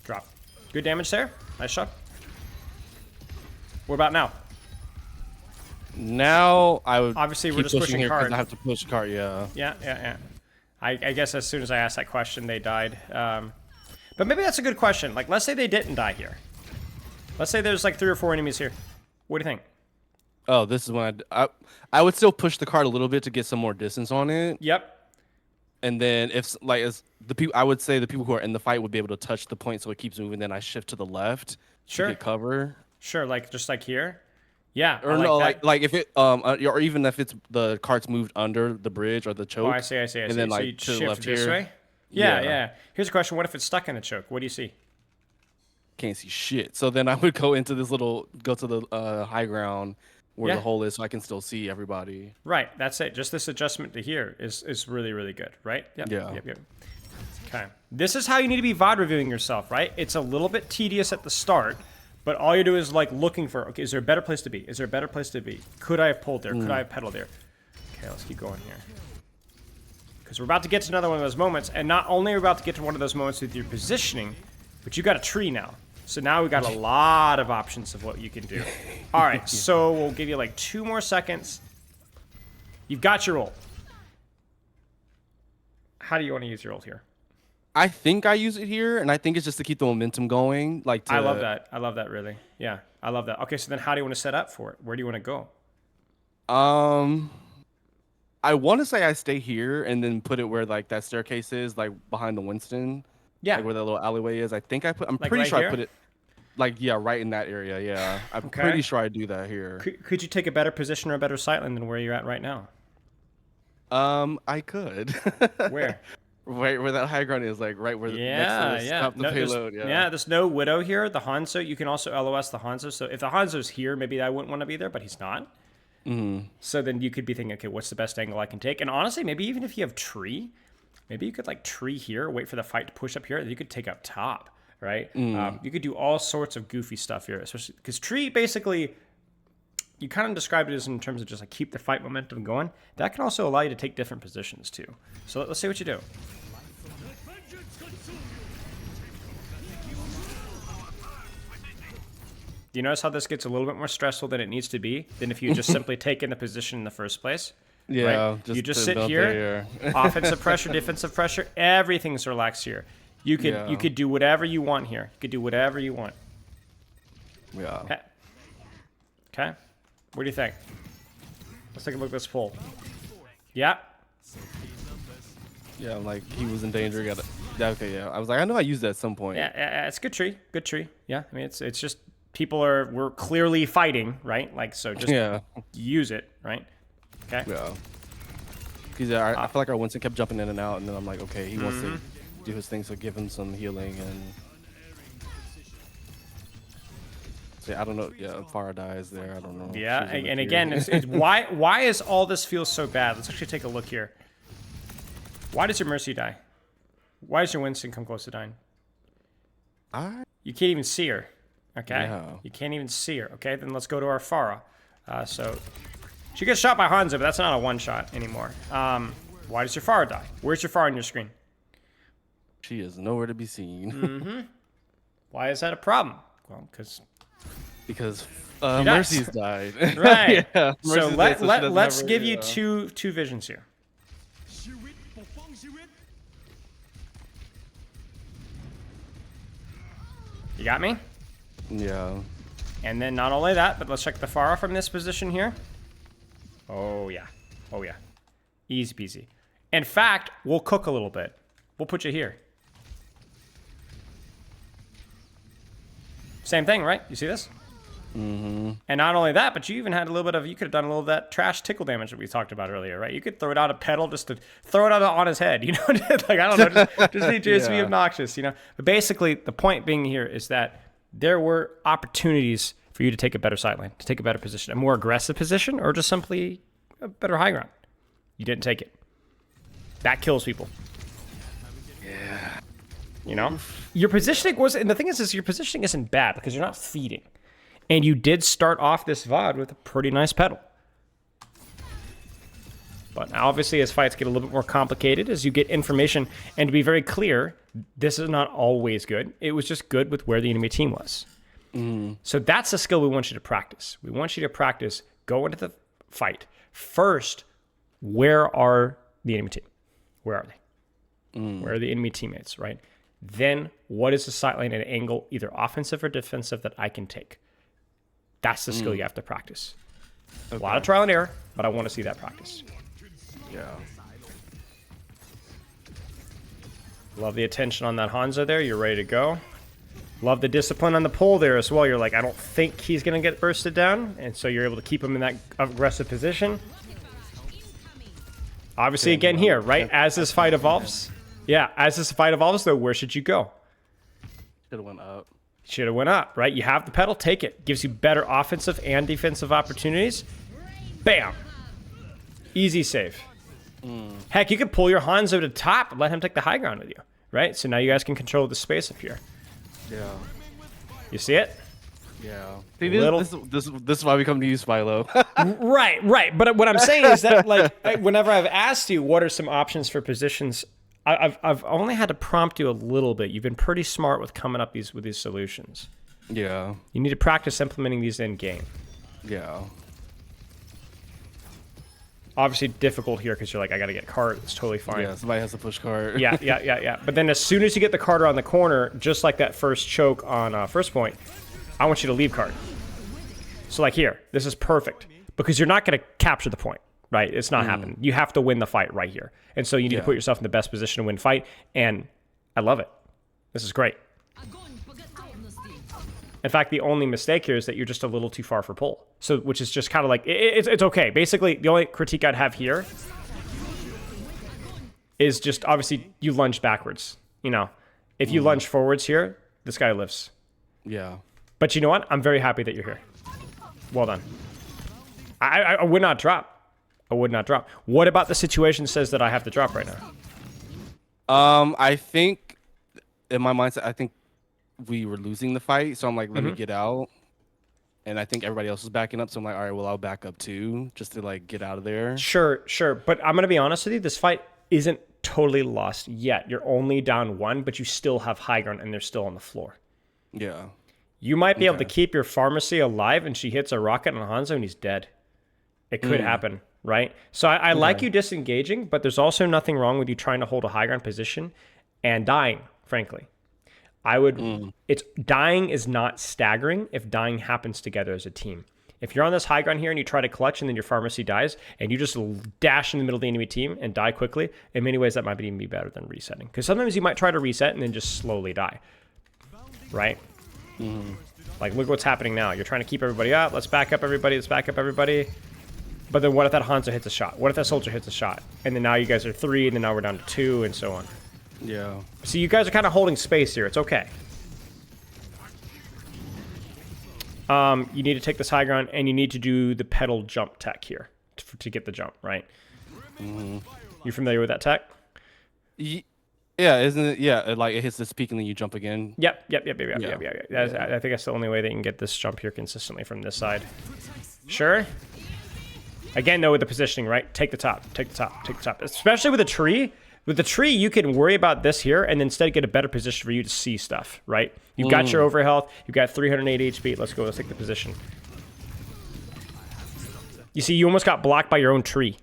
Drop. Good damage there. Nice shot. What about now? Now I would obviously keep we're just pushing here card. because I have to push card. Yeah. Yeah. I guess as soon as I asked that question, they died. But maybe that's a good question. Like, let's say they didn't die here. Let's say there's like 3 or 4 enemies here. What do you think? Oh, this is when I would still push the cart a little bit to get some more distance on it. Yep. And then if like as the people, I would say the people who are in the fight would be able to touch the point so it keeps moving. Then I shift to the left Sure. to get cover. Sure, like just like here. Yeah. Or no, like if it or even if it's the cart's moved under the bridge or the choke. Oh, I see. And then so like you to the shift left this here. way? Yeah. Here's a question. What if it's stuck in the choke? What do you see? Can't see shit. So then I would go into this go to the high ground where the hole is so I can still see everybody. Right. That's it. Just this adjustment to here is really, really good, right? Yep. Yeah. Yep. Okay. This is how you need to be VOD reviewing yourself, right? It's a little bit tedious at the start, but all you do is like looking for, okay, is there a better place to be? Is there a better place to be? Could I have pulled there? Could I have pedaled there? Okay, let's keep going here. Because we're about to get to another one of those moments, and not only are we about to get to one of those moments with your positioning, but you got a tree now. So now we got a lot of options of what you can do. All right, so we'll give you like 2 more seconds. You've got your ult. How do you want to use your ult here? I think I use it here, and I think it's just to keep the momentum going. Like I love that. I love that, really. Yeah, I love that. Okay, so then how do you want to set up for it? Where do you want to go? I want to say I stay here and then put it where like that staircase is, like behind the Winston. Yeah. Like where that little alleyway is. I'm like pretty right sure here? I put it like right in that area. Yeah. I'm Okay. pretty sure I do that here. Could you take a better position or a better sight line than where you're at right now? I could. Where? Right where that high ground is, like right where next to stop the payload. There's no Widow here. The Hanzo, you can also LOS the Hanzo. So if the Hanzo's here, maybe I wouldn't want to be there, but he's not. So then you could be thinking, okay, what's the best angle I can take? And honestly, maybe even if you have tree, maybe you could like tree here, wait for the fight to push up here, then you could take up top, right? You could do all sorts of goofy stuff here, especially because tree basically, you kind of described it as in terms of just like keep the fight momentum going. That can also allow you to take different positions too. So let's see what you do. Do you notice how this gets a little bit more stressful than it needs to be than if you just simply taken the position in the first place? Yeah. Right? You just sit here, offensive pressure, defensive pressure, everything's relaxed here. You could do whatever you want here. You could do whatever you want. Yeah. Okay. What do you think? Let's take a look at this pull. Yeah. Yeah, like he was in danger. Okay, yeah. I was like, I know I used that at some point. Yeah, it's a good tree. Good tree. Yeah. I mean, it's just we're clearly fighting, right? Like, so just use it, right? Okay. Yeah. Because I feel like our Winston kept jumping in and out, and then I'm like, okay, he wants to do his thing, so give him some healing. And so, I don't know. Yeah, Farah dies there. I don't know. Yeah, and again, it's why is all this feel so bad? Let's actually take a look here. Why does your Mercy die? Why does your Winston come close to dying? You can't even see her. Okay. Yeah. You can't even see her. Okay, then let's go to our Farah. So she gets shot by Hanzo, but that's not a one shot anymore. Why does your Farah die? Where's your Farah on your screen? She is nowhere to be seen. Why is that a problem? Well, because Mercy's died. Right. Yeah, so let's give you yeah. two visions here. You got me? Yeah. And then not only that, but let's check the Farah from this position here. Oh yeah. Oh yeah. Easy peasy. In fact, we'll cook a little bit. We'll put you here. Same thing, right? You see this? And not only that, but you even had a little bit of, you could have done a little of that trash tickle damage that we talked about earlier, right? You could throw it out a pedal just to throw it out on his head, you know? Like, I don't know, just to be obnoxious, you know? But basically, the point being here is that there were opportunities for you to take a better sideline, to take a better position, a more aggressive position, or just simply a better high ground. You didn't take it. That kills people. Yeah. You know? Your positioning was, and the thing is your positioning isn't bad because you're not feeding. And you did start off this VOD with a pretty nice pedal. But now obviously as fights get a little bit more complicated, as you get information, and to be very clear, this is not always good. It was just good with where the enemy team was. So that's a skill we want you to practice. We want you to practice, go into the fight. First, where are the enemy team? Where are they? Where are the enemy teammates, right? Then what is the sideline at an angle, either offensive or defensive, that I can take? That's the skill you have to practice. Okay. A lot of trial and error, but I want to see that practice. Yeah. Love the attention on that Hanzo there. You're ready to go. Love the discipline on the pull there as well. You're like, I don't think he's going to get bursted down. And so you're able to keep him in that aggressive position. Obviously, again here, right? As this fight evolves. Yeah, as this fight evolves, though, where should you go? Should have went up. Should have went up, right? You have the pedal, take it. Gives you better offensive and defensive opportunities. Bam! Easy save. Heck, you could pull your Hanzo to top and let him take the high ground with you, right? So now you guys can control the space up here. Yeah. You see it? Yeah. See, this is why we come to you, Spilo. Right. But what I'm saying is that, like, whenever I've asked you what are some options for positions, I've only had to prompt you a little bit. You've been pretty smart with coming up with these solutions. Yeah. You need to practice implementing these in game. Yeah. Obviously difficult here because you're like, I got to get cart. It's totally fine. Yeah, somebody has to push cart. Yeah. But then as soon as you get the cart around the corner, just like that first choke on first point, I want you to leave cart. So like here, this is perfect because you're not going to capture the point. Right? It's not happening. You have to win the fight right here. And so you need to put yourself in the best position to win fight. And I love it. This is great. In fact, the only mistake here is that you're just a little too far for pull. So, which is just kind of like, it's okay. Basically, the only critique I'd have here is just, obviously, you lunge backwards. You know, if you lunge forwards here, this guy lives. Yeah. But you know what? I'm very happy that you're here. Well done. I would not drop. I would not drop. What about the situation says that I have to drop right now? I think in my mindset, I think we were losing the fight, so I'm like, let me get out. And I think everybody else is backing up, so I'm like, all right, well, I'll back up too, just to like get out of there. Sure. But I'm gonna be honest with you, this fight isn't totally lost yet. You're only down 1, but you still have high ground, and they're still on the floor. Yeah. You might be able to keep your pharmacy alive, and she hits a rocket on Hanzo, and he's dead. It could happen. Right? So I like you disengaging, but there's also nothing wrong with you trying to hold a high ground position and dying, frankly. It's dying is not staggering if dying happens together as a team. If you're on this high ground here and you try to clutch and then your pharmacy dies and you just dash in the middle of the enemy team and die quickly, in many ways that might even be better than resetting. Because sometimes you might try to reset and then just slowly die. Right? Like, look what's happening now. You're trying to keep everybody up. Let's back up everybody. But then what if that Hanzo hits a shot? What if that soldier hits a shot? And then now you guys are 3, and then now we're down to 2, and so on. Yeah. So you guys are kind of holding space here. It's okay. You need to take this high ground, and you need to do the pedal jump tech here to get the jump, right? You familiar with that tech? Yeah, isn't it? Yeah, like it hits this peak and then you jump again. Yep. I think that's the only way they can get this jump here consistently from this side. Sure. Again, though, with the positioning, right? Take the top. Especially with a tree. With the tree, you can worry about this here and instead get a better position for you to see stuff, right? You've got your overhealth. You've got 380 HP. Let's go. Let's take the position. You see, you almost got blocked by your own tree.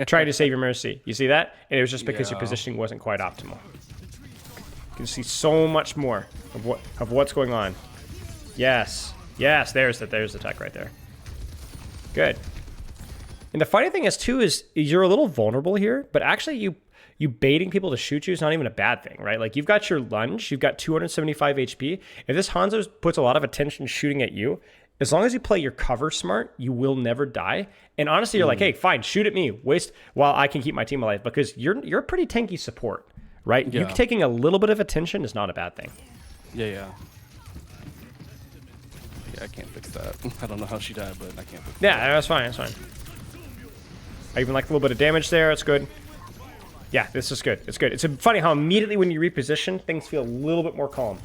Trying to save your mercy. You see that? And it was just because your positioning wasn't quite optimal. You can see so much more of what's going on. Yes. There's the tech right there. Good. And the funny thing is you're a little vulnerable here, but actually you baiting people to shoot you is not even a bad thing, right? Like you've got your lunge, you've got 275 HP. If this Hanzo puts a lot of attention shooting at you, as long as you play your cover smart, you will never die. And honestly, you're like, hey, fine, shoot at me, waste while I can keep my team alive because you're a pretty tanky support, right? Yeah. You taking a little bit of attention is not a bad thing. Yeah, I can't fix that. I don't know how she died, but I can't fix that. Yeah, that's fine. I even like a little bit of damage there. It's good. Yeah, this is good. It's good. It's funny how immediately when you reposition, things feel a little bit more calm.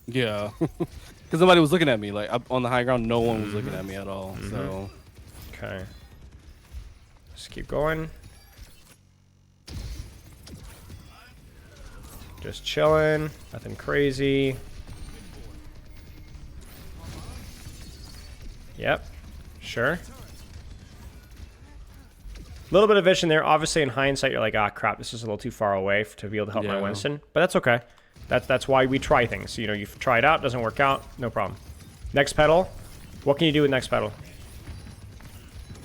Yeah. Because nobody was looking at me. Like, up on the high ground, no one was looking at me at all. So. Okay. Just keep going. Just chilling. Nothing crazy. Yep. Sure. little bit of vision there. Obviously, in hindsight, you're like, ah, crap, this is a little too far away to be able to help my Winston. But that's okay. That's why we try things. You know, you try it out, doesn't work out, no problem. Next petal. What can you do with next petal?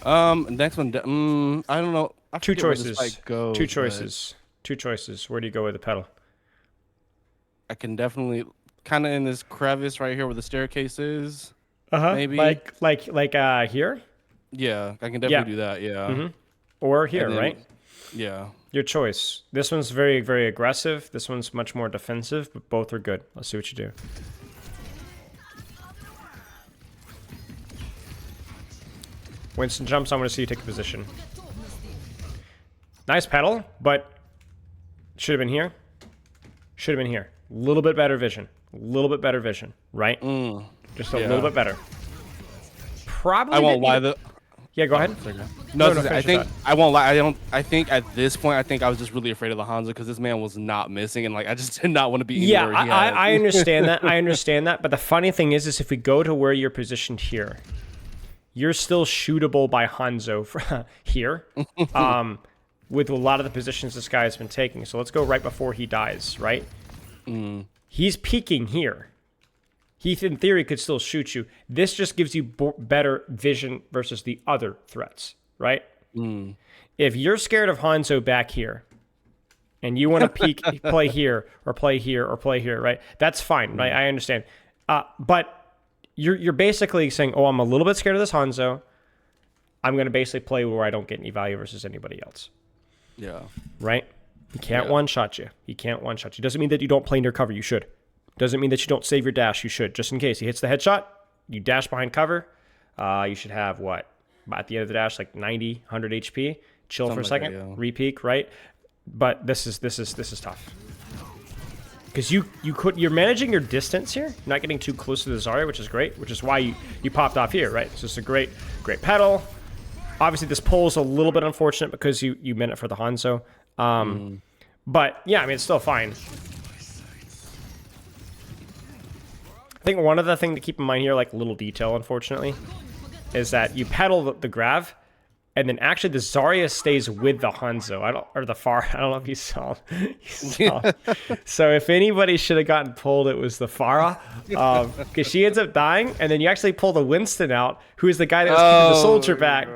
Next one. I don't know. Two choices. Goes, Two choices. Two choices. Where do you go with the petal? I can definitely kind of in this crevice right here where the staircase is. Maybe like here. Yeah, I can definitely do that. Yeah. Or here, then, right? Yeah. Your choice. This one's very, very aggressive. This one's much more defensive, but both are good. Let's see what you do. Winston jumps. I'm going to see you take a position. Nice pedal, but should have been here. Should have been here. A little bit better vision. A little bit better vision, right? Just a little bit better. Probably. I won't lie. Yeah, go ahead. No, I think I won't lie. I think at this point, I was just really afraid of the Hanzo because this man was not missing, and like I just did not want to be. Yeah, I understand that. I understand that. But the funny thing is if we go to where you're positioned here, you're still shootable by Hanzo here. With a lot of the positions this guy has been taking. So let's go right before he dies, right? He's peeking here. He, in theory, could still shoot you. This just gives you better vision versus the other threats, right? If you're scared of Hanzo back here, and you want to peek, play here, or play here, or play here, right? That's fine, right? I understand. But you're basically saying, oh, I'm a little bit scared of this Hanzo. I'm going to basically play where I don't get any value versus anybody else. Yeah. Right? He can't one-shot you. He can't one-shot you. Doesn't mean that you don't play near cover. You should. Doesn't mean that you don't save your dash. You should. Just in case. He hits the headshot. You dash behind cover. You should have, what? At the end of the dash, like 90, 100 HP. Chill for a second. Like that, Re-peek, right? But this is tough. Because you're managing your distance here. You're not getting too close to the Zarya, which is great. Which is why you popped off here, right? So it's a great pedal. Obviously, this pull is a little bit unfortunate because you meant it for the Hanzo. But, yeah, I mean, it's still fine. I think one other thing to keep in mind here, like little detail, unfortunately, is that you pedal the grav, and then actually the Zarya stays with the Hanzo. I don't know if you saw. So if anybody should have gotten pulled, it was the Pharah, because she ends up dying, and then you actually pull the Winston out, who is the guy that was keeping the soldier back.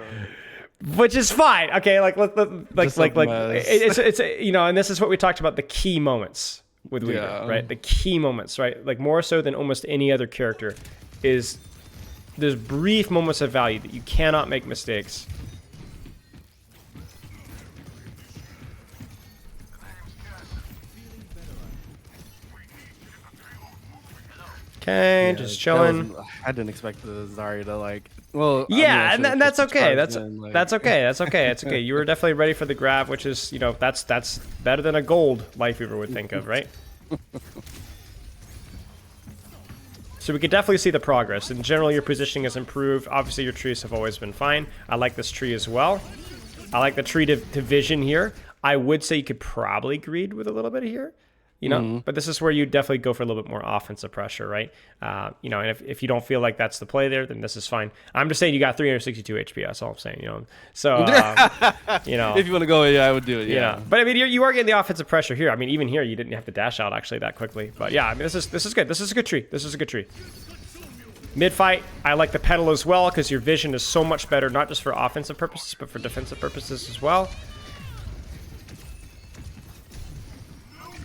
Which is fine. Okay, it's you know, and this is what we talked about, the key moments with Weaver, right? The key moments, right? Like more so than almost any other character is there's brief moments of value that you cannot make mistakes. Okay, just chilling. I didn't expect the Zarya to like. Well, yeah, and that's okay. That's okay. That's okay. It's okay. You were definitely ready for the grab, which is, you know, that's better than a gold Lifeweaver would think of, right? So we could definitely see the progress. In general, your positioning has improved. Obviously, your trees have always been fine. I like this tree as well. I like the tree to vision here. I would say you could probably greed with a little bit here. You know, but this is where you definitely go for a little bit more offensive pressure, right? You know, and if you don't feel like that's the play there, then this is fine. I'm just saying you got 362 HP. That's all I'm saying, you know. So, you know. If you want to go, yeah, I would do it, yeah. But, I mean, you are getting the offensive pressure here. I mean, even here, you didn't have to dash out, actually, that quickly. But, yeah, I mean, this is good. This is a good tree. This is a good tree. Mid-fight, I like the pedal as well because your vision is so much better, not just for offensive purposes, but for defensive purposes as well.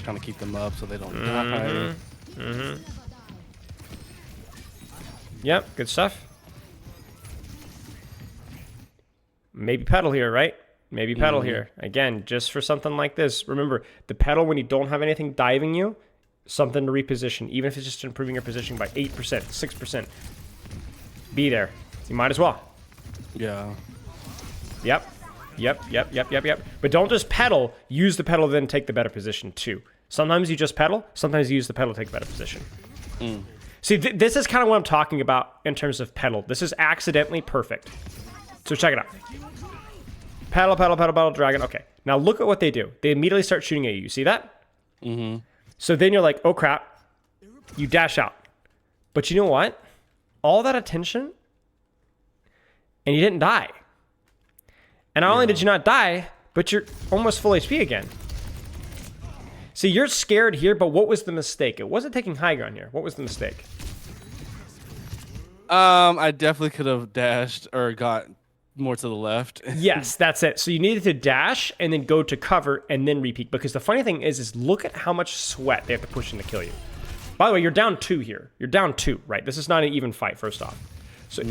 Trying to keep them up so they don't die. Yep, good stuff. Maybe pedal here, right? Maybe pedal here. Again, just for something like this. Remember, the pedal when you don't have anything diving you, something to reposition. Even if it's just improving your position by 8%, 6%. Be there. You might as well. Yeah. Yep. But don't just pedal. Use the pedal, then take the better position too. Sometimes you just pedal. Sometimes you use the pedal to take a better position. See, this is kind of what I'm talking about in terms of pedal. This is accidentally perfect. So check it out. Pedal, dragon. Okay. Now look at what they do. They immediately start shooting at you. You see that? So then you're like, oh crap. You dash out. But you know what? All that attention, and you didn't die. And not only did you not die, but you're almost full HP again. See, you're scared here, but what was the mistake? It wasn't taking high ground here. What was the mistake? I definitely could have dashed or got more to the left. Yes, that's it. So you needed to dash and then go to cover and then repeat. Because the funny thing is look at how much sweat they have to push in to kill you. By the way, you're down 2 here. You're down 2, right? This is not an even fight, first off. So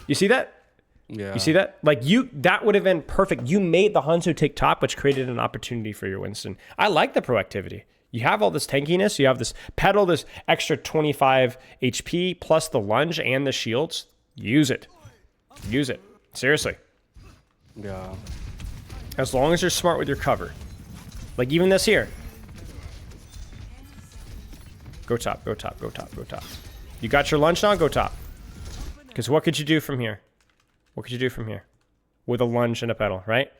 you see that? Yeah. You see that? Like that would have been perfect. You made the Hanzo take top, which created an opportunity for your Winston. I like the proactivity. You have all this tankiness. You have this pedal, this extra 25 HP, plus the lunge and the shields. Use it. Use it. Seriously. Yeah. As long as you're smart with your cover. Like even this here. Go top, go top, go top, go top. You got your lunge now? Go top. Because what could you do from here? What could you do from here? With a lunge and a pedal, right?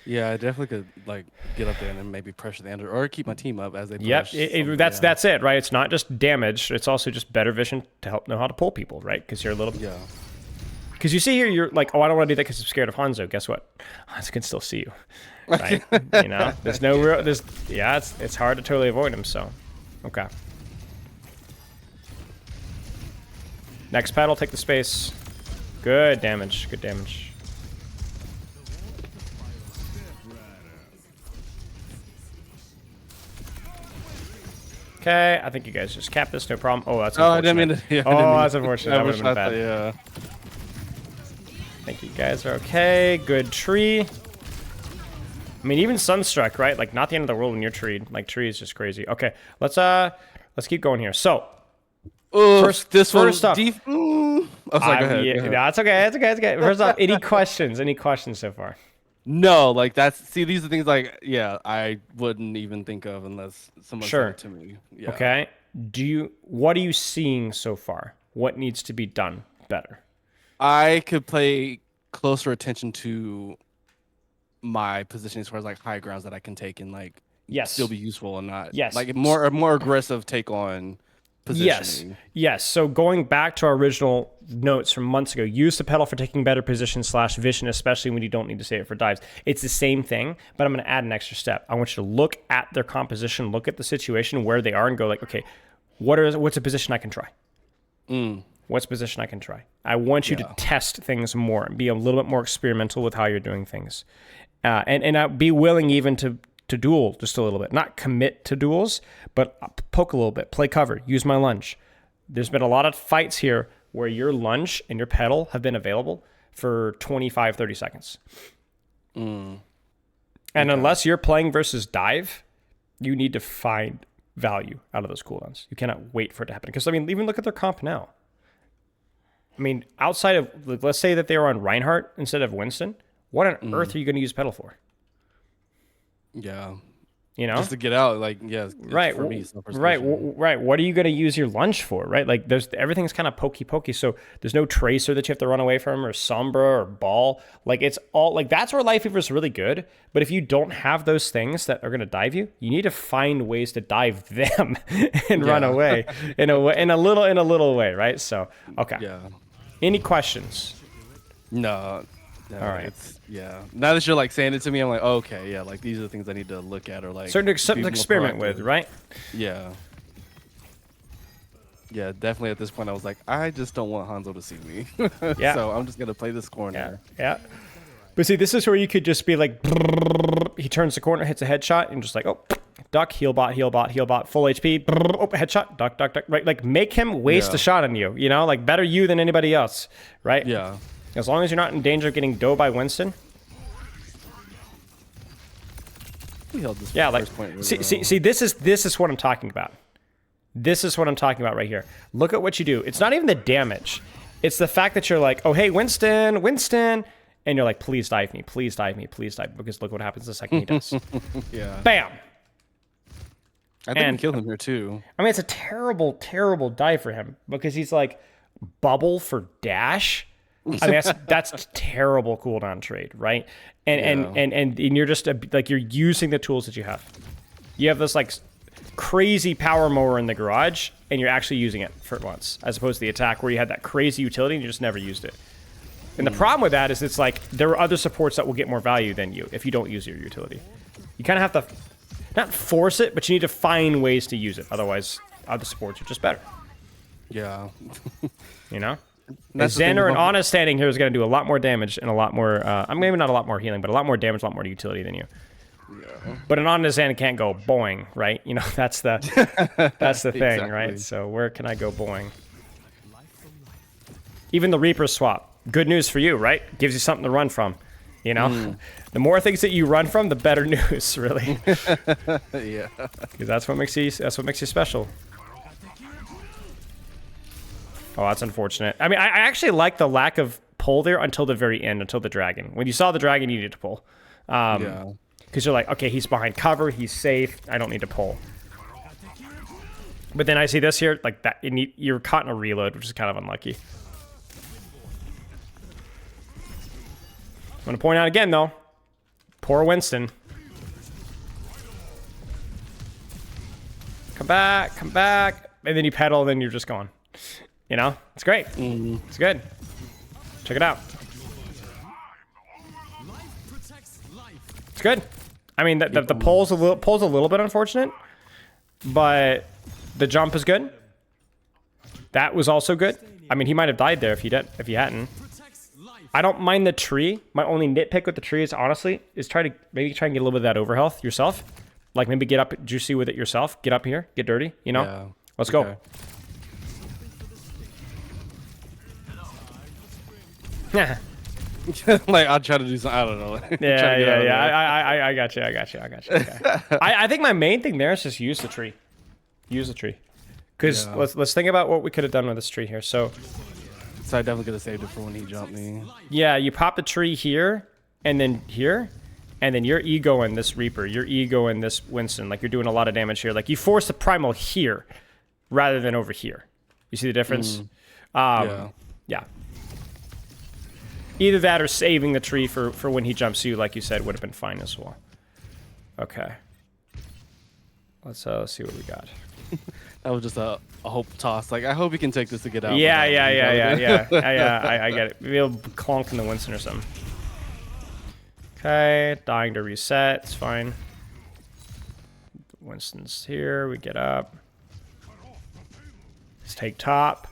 Yeah, I definitely could like get up there and then maybe pressure the ender or keep my team up as they push. Yep, that's it, right? It's not just damage. It's also just better vision to help know how to pull people, right? Because you're a little... Yeah. Because you see here, you're like, oh, I don't want to do that because I'm scared of Hanzo. Guess what? Hanzo can still see you, right? You know, there's no real... it's hard to totally avoid him, so... Okay. Next paddle, take the space. Good damage, good damage. Okay, I think you guys just cap this, no problem. Oh, that's unfortunate. I didn't mean to, that's unfortunate. That would have been bad. Yeah. I think you guys are okay. Good tree. I mean, even Sunstruck, right? Like, not the end of the world when you're treed. Like, tree is just crazy. Okay, let's keep going here. So, first up. Oh, sorry, go ahead. Yeah, that's okay. That's okay. That's okay. First off, any questions? Any questions so far? No, like these are things like, yeah, I wouldn't even think of unless someone said it to me. Yeah. Okay. What are you seeing so far? What needs to be done better? I could pay closer attention to my position as far as like high grounds that I can take and like still be useful and not like more aggressive take on positioning. Yes. So going back to our original notes from months ago, use the pedal for taking better position / vision, especially when you don't need to save it for dives. It's the same thing, but I'm going to add an extra step. I want you to look at their composition, look at the situation where they are, and go like, okay, what's a position I can try? What's a position I can try? I want you to test things more and be a little bit more experimental with how you're doing things, and be willing even to duel just a little bit. Not commit to duels, but poke a little bit, play cover, use my lunge. There's been a lot of fights here where your lunge and your pedal have been available for 25, 30 seconds. And unless you're playing versus dive, you need to find value out of those cooldowns. You cannot wait for it to happen. Because, I mean, even look at their comp now. I mean, outside of, let's say that they were on Reinhardt instead of Winston, what on earth are you going to use pedal for? Yeah. You know? Just to get out, like, right. For me, right. What are you going to use your lunge for, right? Like, everything's kind of pokey, so there's no tracer that you have to run away from, or Sombra, or Ball. Like, it's all, like, that's where Lifeweaver is really good, but if you don't have those things that are going to dive you, you need to find ways to dive them and run away in a little way, right? So, okay. Yeah. Any questions? No. All right. Now that you're like saying it to me, I'm like, oh, okay, yeah, like these are the things I need to look at or like something to experiment with, right? Yeah. Yeah, definitely at this point I was like, I just don't want Hanzo to see me. Yeah. So I'm just gonna play this corner. Yeah. But see, this is where you could just be like, he turns the corner, hits a headshot, and just like, oh, duck, heal bot, full HP, oh, headshot, duck, right? Like, make him waste a shot on you, you know? Like, better you than anybody else, right? Yeah. As long as you're not in danger of getting dough by Winston. We held this point really see, this is what I'm talking about. This is what I'm talking about right here. Look at what you do. It's not even the damage. It's the fact that you're like, oh, hey, Winston. And you're like, please dive me, because look what happens the second he does. Yeah. Bam. I think we killed him here too. I mean, it's a terrible, terrible dive for him because he's like bubble for dash. I mean, that's terrible cooldown trade, right? And you're just like, you're using the tools that you have. You have this like crazy power mower in the garage, and you're actually using it for once, as opposed to the attack where you had that crazy utility and you just never used it. And the problem with that is it's like there are other supports that will get more value than you if you don't use your utility. You kind of have to not force it, but you need to find ways to use it. Otherwise, other supports are just better. Yeah. You know? Xander and Ana standing here is going to do a lot more damage and a lot more... I'm maybe not a lot more healing, but a lot more damage, a lot more utility than you. Yeah. But an Ana Xander can't go boing, right? You know, that's the thing, exactly. Right? So where can I go boing? Even the Reaper swap. Good news for you, right? Gives you something to run from. You know? The more things that you run from, the better news, really. Yeah. Because that's what makes you special. Oh, that's unfortunate. I mean, I actually like the lack of pull there until the very end, until the dragon. When you saw the dragon, you needed to pull. Yeah. Because you're like, okay, he's behind cover, he's safe, I don't need to pull. But then I see this here, like that, you're caught in a reload, which is kind of unlucky. I'm going to point out again, though. Poor Winston. Come back, come back. And then you pedal, then you're just gone. You know? It's great. It's good. Check it out. It's good. I mean, the pull's a little bit unfortunate, but the jump is good. That was also good. I mean, he might have died there if he hadn't. I don't mind the tree. My only nitpick with the tree is honestly try and get a little bit of that overhealth yourself. Like maybe get up juicy with it yourself. Get up here, get dirty. You know. Yeah. Let's go. Yeah. Like I'll try to do something. I don't know. Yeah. I got you. Okay. I think my main thing there is just use the tree. Use the tree. Because let's think about what we could have done with this tree here. So I definitely could have saved it for when he jumped me. Yeah, you pop the tree here, and then here, and then you're egoing this Reaper. You're egoing this Winston. Like you're doing a lot of damage here. Like you force the primal here, rather than over here. You see the difference? Yeah. Either that or saving the tree for when he jumps you, like you said, would have been fine as well. Okay. Let's see what we got. That was just a hope toss. Like, I hope he can take this to get out. Yeah. I get it. Maybe he'll clonk in the Winston or something. Okay, dying to reset. It's fine. Winston's here. We get up. Let's take top.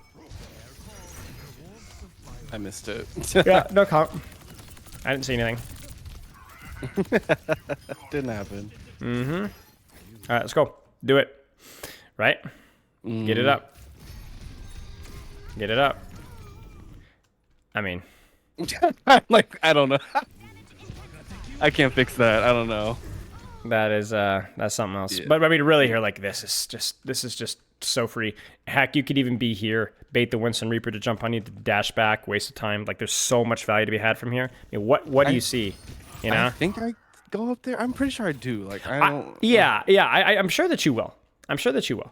I missed it. Yeah, no comp. I didn't see anything. Didn't happen. All right, let's go. Do it. Right? Get it up. Get it up. I mean. Like, I don't know. I can't fix that. I don't know. That is, that's something else. Yeah. But I mean, really here, like, this is just so free. Heck, you could even be here, bait the Winston Reaper to jump on you, to dash back, waste of time. Like, there's so much value to be had from here. I mean, what do you see? You know? I think I go up there. I'm pretty sure I do. Like, I don't. I'm sure that you will. I'm sure that you will.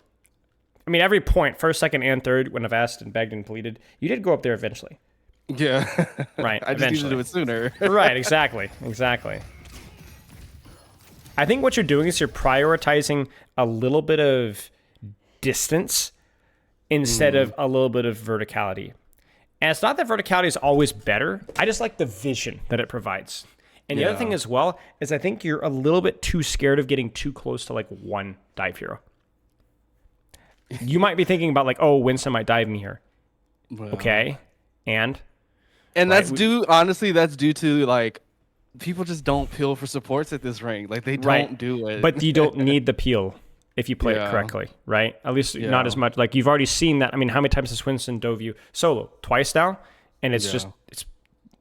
I mean, every point, first, second, and third, when I've asked and begged and pleaded, you did go up there eventually. Yeah. Right. I just need to do it sooner. Right. Exactly. I think what you're doing is you're prioritizing a little bit of distance instead of a little bit of verticality. And it's not that verticality is always better. I just like the vision that it provides. And the other thing as well is I think you're a little bit too scared of getting too close to like one dive hero. You might be thinking about like, oh, Winston might dive me here. Well, okay. And that's honestly, that's due to like, people just don't peel for supports at this rank. Like they don't do it. But you don't need the peel if you play it correctly, right? At least not as much. Like you've already seen that. I mean, how many times has Winston dove you solo? Twice now? And it's just, it's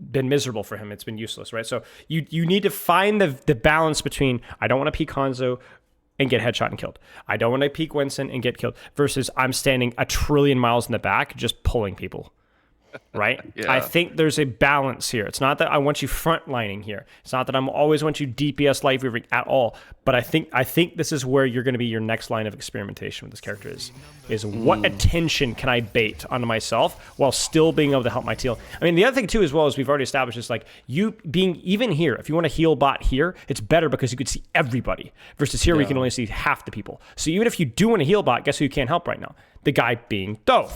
been miserable for him. It's been useless, right? So you need to find the balance between, I don't want to peek Hanzo and get headshot and killed. I don't want to peek Winston and get killed versus I'm standing a trillion miles in the back just pulling people. Right? I think there's a balance here. It's not that I want you frontlining here. It's not that I'm always want you DPS Lifeweavering at all. But I think this is where you're going to be your next line of experimentation with this character is what attention can I bait onto myself while still being able to help my team. I mean, the other thing too, as well as we've already established, is like you being even here. If you want to heal bot here, it's better because you could see everybody versus here we can only see half the people. So even if you do want to heal bot, guess who you can't help right now? The guy being Dove.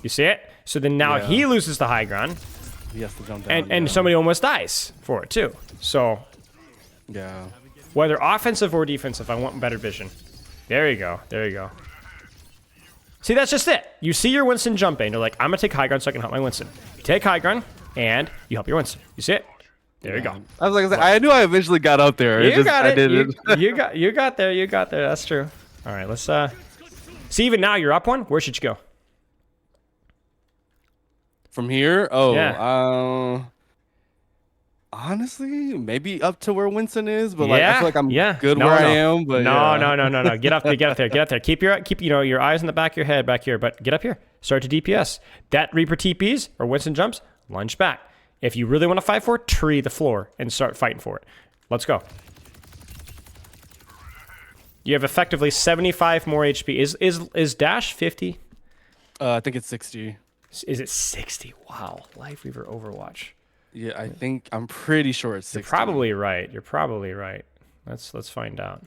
You see it? So then now he loses the high ground. He has to jump down. And somebody almost dies for it too. So yeah. Whether offensive or defensive, I want better vision. There you go. There you go. See, that's just it. You see your Winston jumping. You're like, I'm going to take high ground so I can help my Winston. You take high ground, and you help your Winston. You see it? There you go. I was like, I knew I eventually got up there. You got it. You got there. You got there. That's true. All right, let's see. Even now, you're up one. Where should you go? From here? Oh, yeah. Honestly, maybe up to where Winston is, but like I feel like I'm good where I am. But no. Get up there. Get up there. Get up there. Keep your eyes in the back of your head back here, but get up here. Start to DPS. That Reaper TPs or Winston jumps, lunge back. If you really want to fight for it, tree the floor and start fighting for it. Let's go. You have effectively 75 more HP. Is dash 50? I think it's 60. Is it 60? Wow. Lifeweaver Overwatch. Yeah, I'm pretty sure it's 60. You're probably right. You're probably right. Let's find out.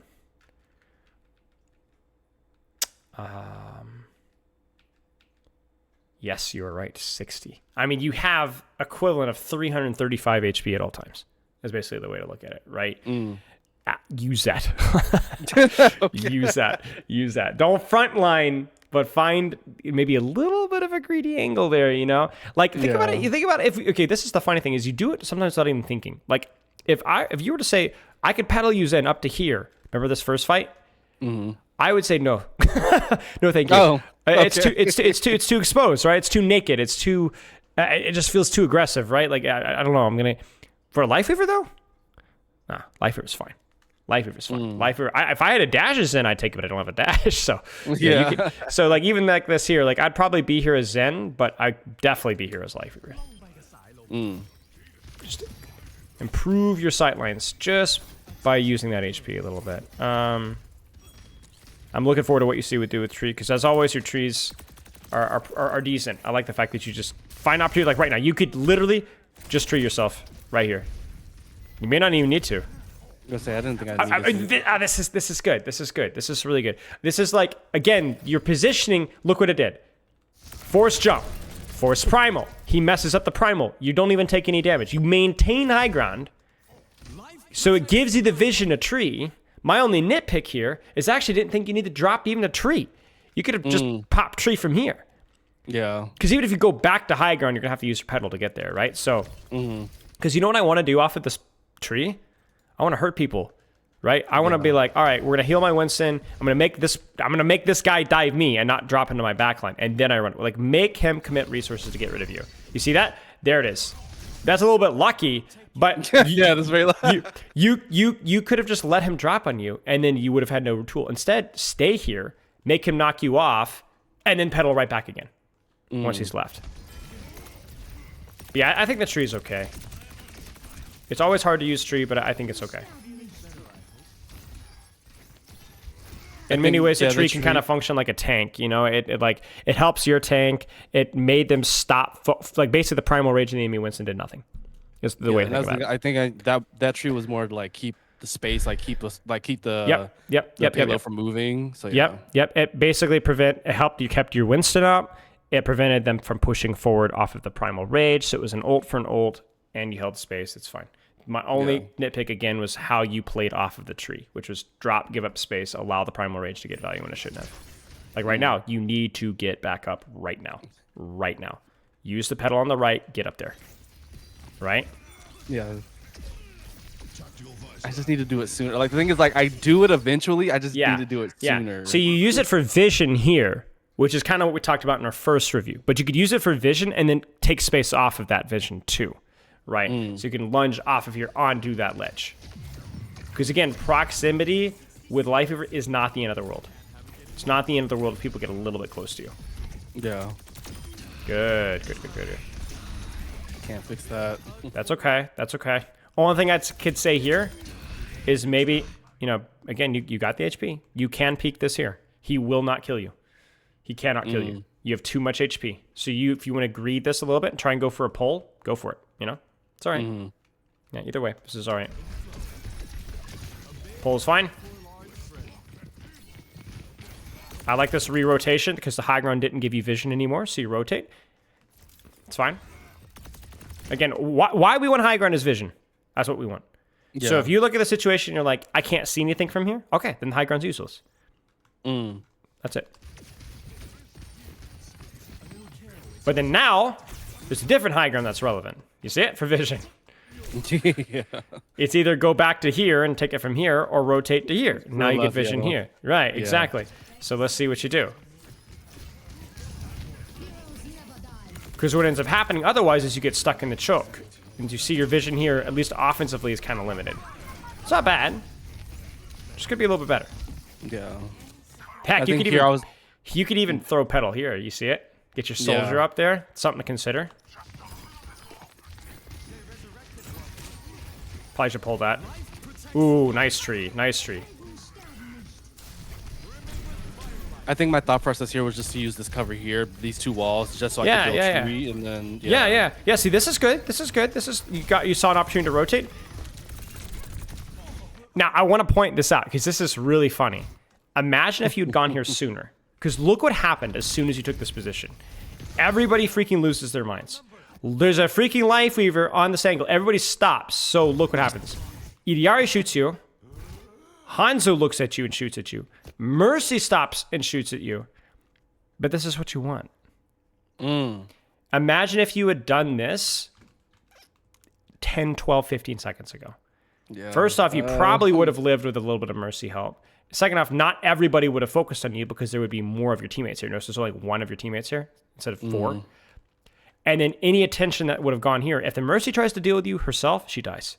Yes, you are right. 60. I mean, you have equivalent of 335 HP at all times. That's basically the way to look at it, right? Use that. Okay. Use that. Don't frontline, but find maybe a little bit of a greedy angle there, you know? Like, think about it. You think about it. Okay, this is the funny thing is you do it sometimes without even thinking. Like, if you were to say, I could paddle you Zen up to here. Remember this first fight? I would say no. No, thank you. Oh, okay. It's too exposed, right? It's too naked. It's too. It just feels too aggressive, right? Like I don't know. I'm gonna for a Lifeweaver though. Nah, Lifeweaver's fine. Lifeweaver's fine. Lifeweaver. If I had a dash as Zen, I'd take it, but I don't have a dash. So yeah. So like even like this here, like I'd probably be here as Zen, but I'd definitely be here as Lifeweaver. Just improve your sightlines just by using that HP a little bit. I'm looking forward to what you see do with tree, because as always, your trees are decent. I like the fact that you just find opportunity, like right now. You could literally just tree yourself right here. You may not even need to. I was gonna say, I didn't think I this is good. This is good. This is really good. This is like, again, your positioning. Look what it did. Force jump. Force primal. He messes up the primal. You don't even take any damage. You maintain high ground. So it gives you the vision of tree. My only nitpick here is I actually didn't think you need to drop even a tree. You could have just popped tree from here. Yeah. Because even if you go back to high ground, you're going to have to use your pedal to get there, right? So, because you know what I want to do off of this tree? I want to hurt people, right? I want to be like, all right, we're going to heal my Winston. I'm going to make this guy dive me and not drop into my backline. And then I run. Like, make him commit resources to get rid of you. You see that? There it is. That's a little bit lucky. But yeah, that's very lucky. You could have just let him drop on you, and then you would have had no tool. Instead, stay here, make him knock you off, and then pedal right back again once he's left. Yeah, I think the tree is okay. It's always hard to use tree, but I think it's okay. In many ways, the tree can kind of function like a tank. You know, it helps your tank. It made them stop. Like basically, the primal rage in the enemy Winston did nothing. Is the way to think about it. I think that tree was more to like keep the space, like keep the payload from moving. So Yep. It basically kept your Winston up. It prevented them from pushing forward off of the primal rage. So it was an ult for an ult, and you held space. It's fine. My only nitpick again was how you played off of the tree, which was drop, give up space, allow the primal rage to get value when it shouldn't have. Like right now, you need to get back up right now. Right now. Use the pedal on the right, get up there. Right? Yeah. I just need to do it sooner. Like the thing is, like I do it eventually. I just need to do it sooner. So you use it for vision here, which is kind of what we talked about in our first review. But you could use it for vision and then take space off of that vision too, right? So you can lunge off of here onto that ledge. Because again, proximity with Lifeweaver is not the end of the world. It's not the end of the world if people get a little bit close to you. Yeah. Good. Can't fix that. That's okay. Only thing I could say here is maybe, again, you got the HP. You can peek this here. He will not kill you. He cannot kill you. You have too much HP. So if you want to greed this a little bit and try and go for a pull, go for it. It's all right. Yeah, either way, this is all right. Pull is fine. I like this re-rotation because the high ground didn't give you vision anymore, so you rotate. It's fine. Again, why we want high ground is vision. That's what we want. Yeah. So if you look at the situation and you're like, I can't see anything from here, okay, then high ground's useless. That's it. But then now, there's a different high ground that's relevant. You see it? For vision. Yeah. It's either go back to here and take it from here, or rotate to here. Now you get left, vision yeah, here. Right, yeah. exactly. So let's see what you do. Because what ends up happening otherwise is you get stuck in the choke. And you see your vision here, at least offensively, is kind of limited. It's not bad. Just could be a little bit better. Yeah. Heck, you could even throw pedal here. You see it? Get your soldier up there. Something to consider. Probably should pull that. Ooh, nice tree. Nice tree. I think my thought process here was just to use this cover here, these two walls, just so I could build tree, and then yeah. See, this is good. This is good. This is you saw an opportunity to rotate. Now I want to point this out because this is really funny. Imagine if you'd gone here sooner. Because look what happened as soon as you took this position. Everybody freaking loses their minds. There's a freaking Lifeweaver on this angle. Everybody stops. So look what happens. Idiari shoots you. Hanzo looks at you and shoots at you. Mercy stops and shoots at you. But this is what you want. Imagine if you had done this 10, 12, 15 seconds ago. Yeah. First off, you probably would have lived with a little bit of Mercy help. Second off, not everybody would have focused on you because there would be more of your teammates here. Notice there's only one of your teammates here instead of four. And then any attention that would have gone here, if the Mercy tries to deal with you herself, she dies.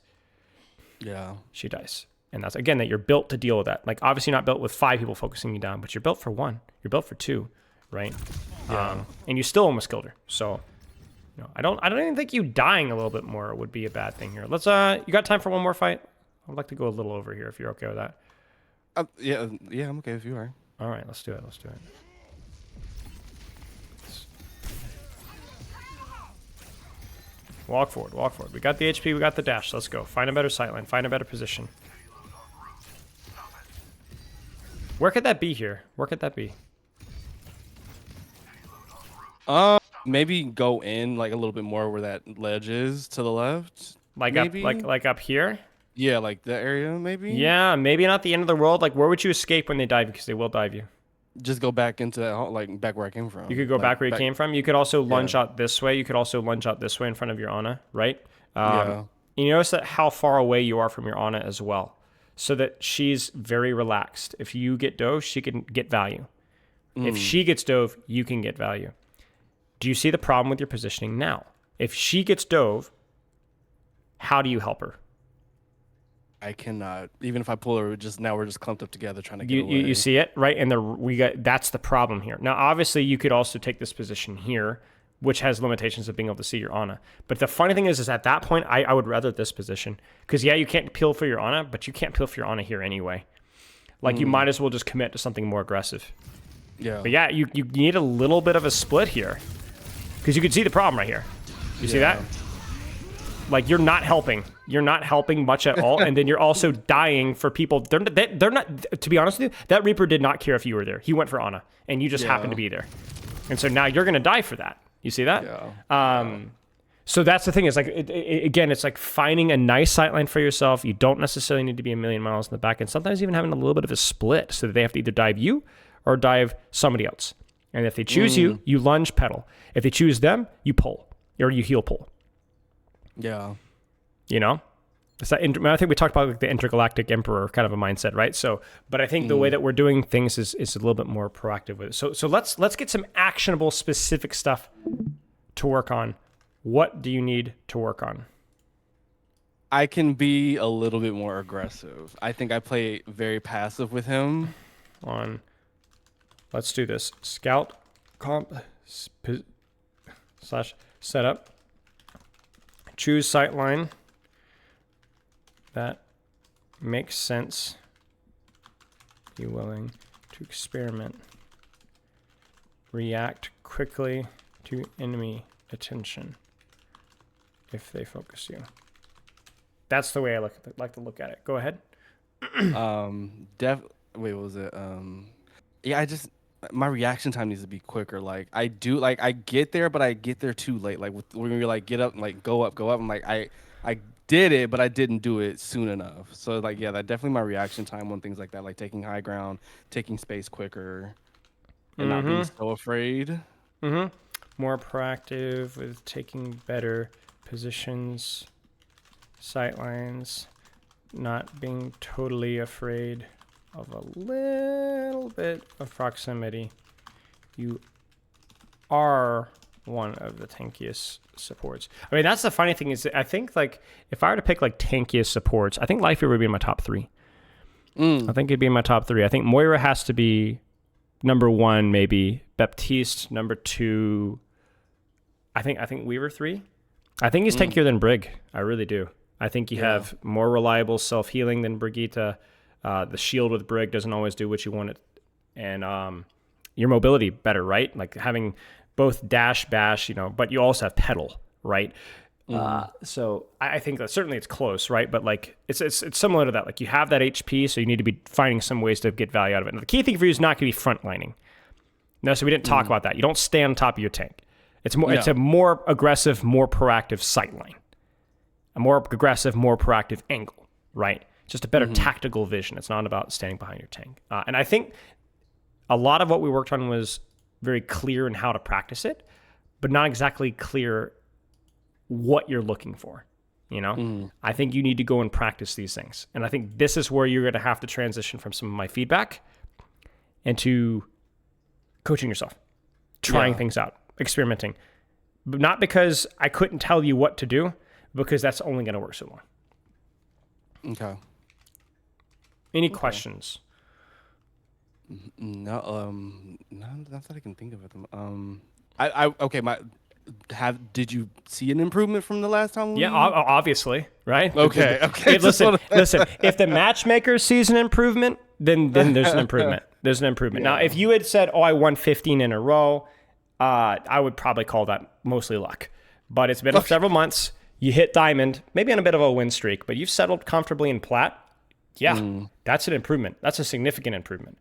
Yeah. She dies. And that's, again, that you're built to deal with that. Like, obviously not built with 5 people focusing you down, but you're built for 1. You're built for 2, right? Yeah. And you still almost killed her. So, you know, I don't even think you dying a little bit more would be a bad thing here. Let's, you got time for one more fight? I'd like to go a little over here if you're okay with that. Yeah, I'm okay if you are. All right, let's do it. Let's do it. Walk forward, walk forward. We got the HP, we got the dash. Let's go. Find a better sightline, find a better position. Where could that be here? Where could that be? Maybe go in like a little bit more where that ledge is to the left. Like maybe? like up here? Yeah, like that area maybe. Yeah, maybe not the end of the world. Like, where would you escape when they dive you? Because they will dive you. Just go back into that, like back where I came from. You could go back where you came from. You could also lunge out this way. You could also lunge out this way in front of your Ana, right? You notice that how far away you are from your Ana as well, so that she's very relaxed. If you get dove, she can get value. If she gets dove, you can get value. Do you see the problem with your positioning now? If she gets dove, how do you help her? I cannot. Even if I pull her, we're just clumped up together trying to get away. You see it, right? And that's the problem here. Now, obviously, you could also take this position here, which has limitations of being able to see your Ana. But the funny thing is at that point, I would rather this position. Because, yeah, you can't peel for your Ana, but you can't peel for your Ana here anyway. Like, you might as well just commit to something more aggressive. Yeah. But, yeah, you need a little bit of a split here. Because you can see the problem right here. You see that? Like, you're not helping. You're not helping much at all. And then you're also dying for people. They're not, to be honest with you, that Reaper did not care if you were there. He went for Ana, and you just happened to be there. And so now you're going to die for that. You see that? Yeah. So that's the thing. Is like, again, it's like finding a nice sightline for yourself. You don't necessarily need to be a million miles in the back. And sometimes even having a little bit of a split so that they have to either dive you or dive somebody else. And if they choose you, you lunge pedal. If they choose them, you pull. Or you heal pull. Yeah. You know? It's that, I think we talked about like the intergalactic emperor kind of a mindset, right? So, but I think the way that we're doing things is a little bit more proactive with it. So let's get some actionable, specific stuff to work on. What do you need to work on? I can be a little bit more aggressive. I think I play very passive with him. Let's do this. Scout comp slash setup. Choose sightline that makes sense. Be willing to experiment. React quickly to enemy attention if they focus you. That's the way I like to look at it. Go ahead. Wait, what was it? Yeah, my reaction time needs to be quicker. Like I get there, but I get there too late. Like when you're like get up and like go up. I'm like I did it, but I didn't do it soon enough. So like yeah, that definitely my reaction time on things like that, like taking high ground, taking space quicker, and not being so afraid. More proactive with taking better positions, sight lines, not being totally afraid of a little bit of proximity. You are one of the tankiest supports. I mean, that's the funny thing is that I think like if I were to pick like tankiest supports, I think Lifeweaver would be in my top 3. I think it'd be in my top 3. I think Moira has to be number 1, maybe. Baptiste number 2. I think Weaver 3. I think he's tankier than Brig. I really do. I think you have more reliable self-healing than Brigitte. The shield with Brig doesn't always do what you want it. And your mobility better, right? Like having both dash, bash, but you also have pedal, right? So I think that certainly it's close, right? But like it's similar to that. Like you have that HP, so you need to be finding some ways to get value out of it. And the key thing for you is not going to be frontlining. No, so we didn't talk about that. You don't stay on top of your tank. It's more. It's a more aggressive, more proactive sight line. A more aggressive, more proactive angle, right? Just a better tactical vision. It's not about standing behind your tank. And I think a lot of what we worked on was very clear in how to practice it, but not exactly clear what you're looking for. I think you need to go and practice these things. And I think this is where you're going to have to transition from some of my feedback into coaching yourself, trying things out, experimenting. But not because I couldn't tell you what to do, because that's only going to work so long. Okay. Any questions? No, not that I can think of it. Okay. Did you see an improvement from the last time? Yeah, obviously, right? Okay. Hey, listen. If the matchmaker sees an improvement, then there's an improvement. There's an improvement. Yeah. Now, if you had said, "Oh, I won 15 in a row," I would probably call that mostly luck. But it's been several months. You hit diamond, maybe on a bit of a win streak, but you've settled comfortably in plat. Yeah, that's an improvement. That's a significant improvement.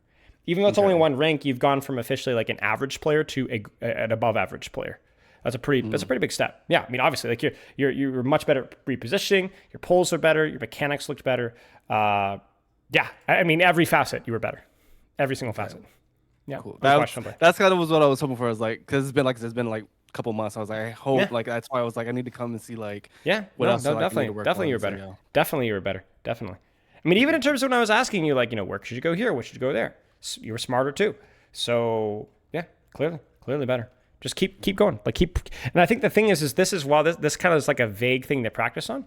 Even though it's only one rank, you've gone from officially like an average player to an above average player. That's a pretty big step. Yeah, I mean, obviously, like you're much better at repositioning. Your pulls are better. Your mechanics looked better. Yeah, I mean, every facet you were better. Every single facet. Yeah, cool. That's kind of was what I was hoping for. I was like, because it's been like a couple months. I was like, I hope like that's why I was like, I need to come and see like what else. Definitely you were better. So, Definitely you were better. Definitely. I mean, even in terms of when I was asking you, like, where should you go here? Where should you go there? You were smarter too. So yeah, clearly better. Just keep going. And I think the thing is this is while this kind of is like a vague thing to practice on.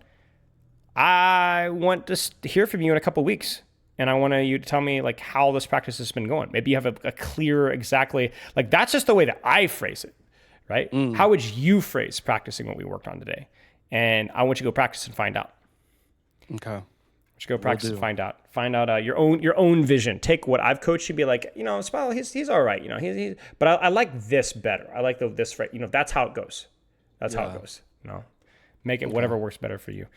I want to hear from you in a couple weeks, and I want you to tell me like how this practice has been going. Maybe you have a clear exactly like that's just the way that I phrase it, right? How would you phrase practicing what we worked on today? And I want you to go practice and find out. Okay. Just go practice and find out. Find out your own vision. Take what I've coached you. Be like, Smile. He's all right. But I like this better. I like this right. That's how it goes. That's how it goes. Make it whatever works better for you.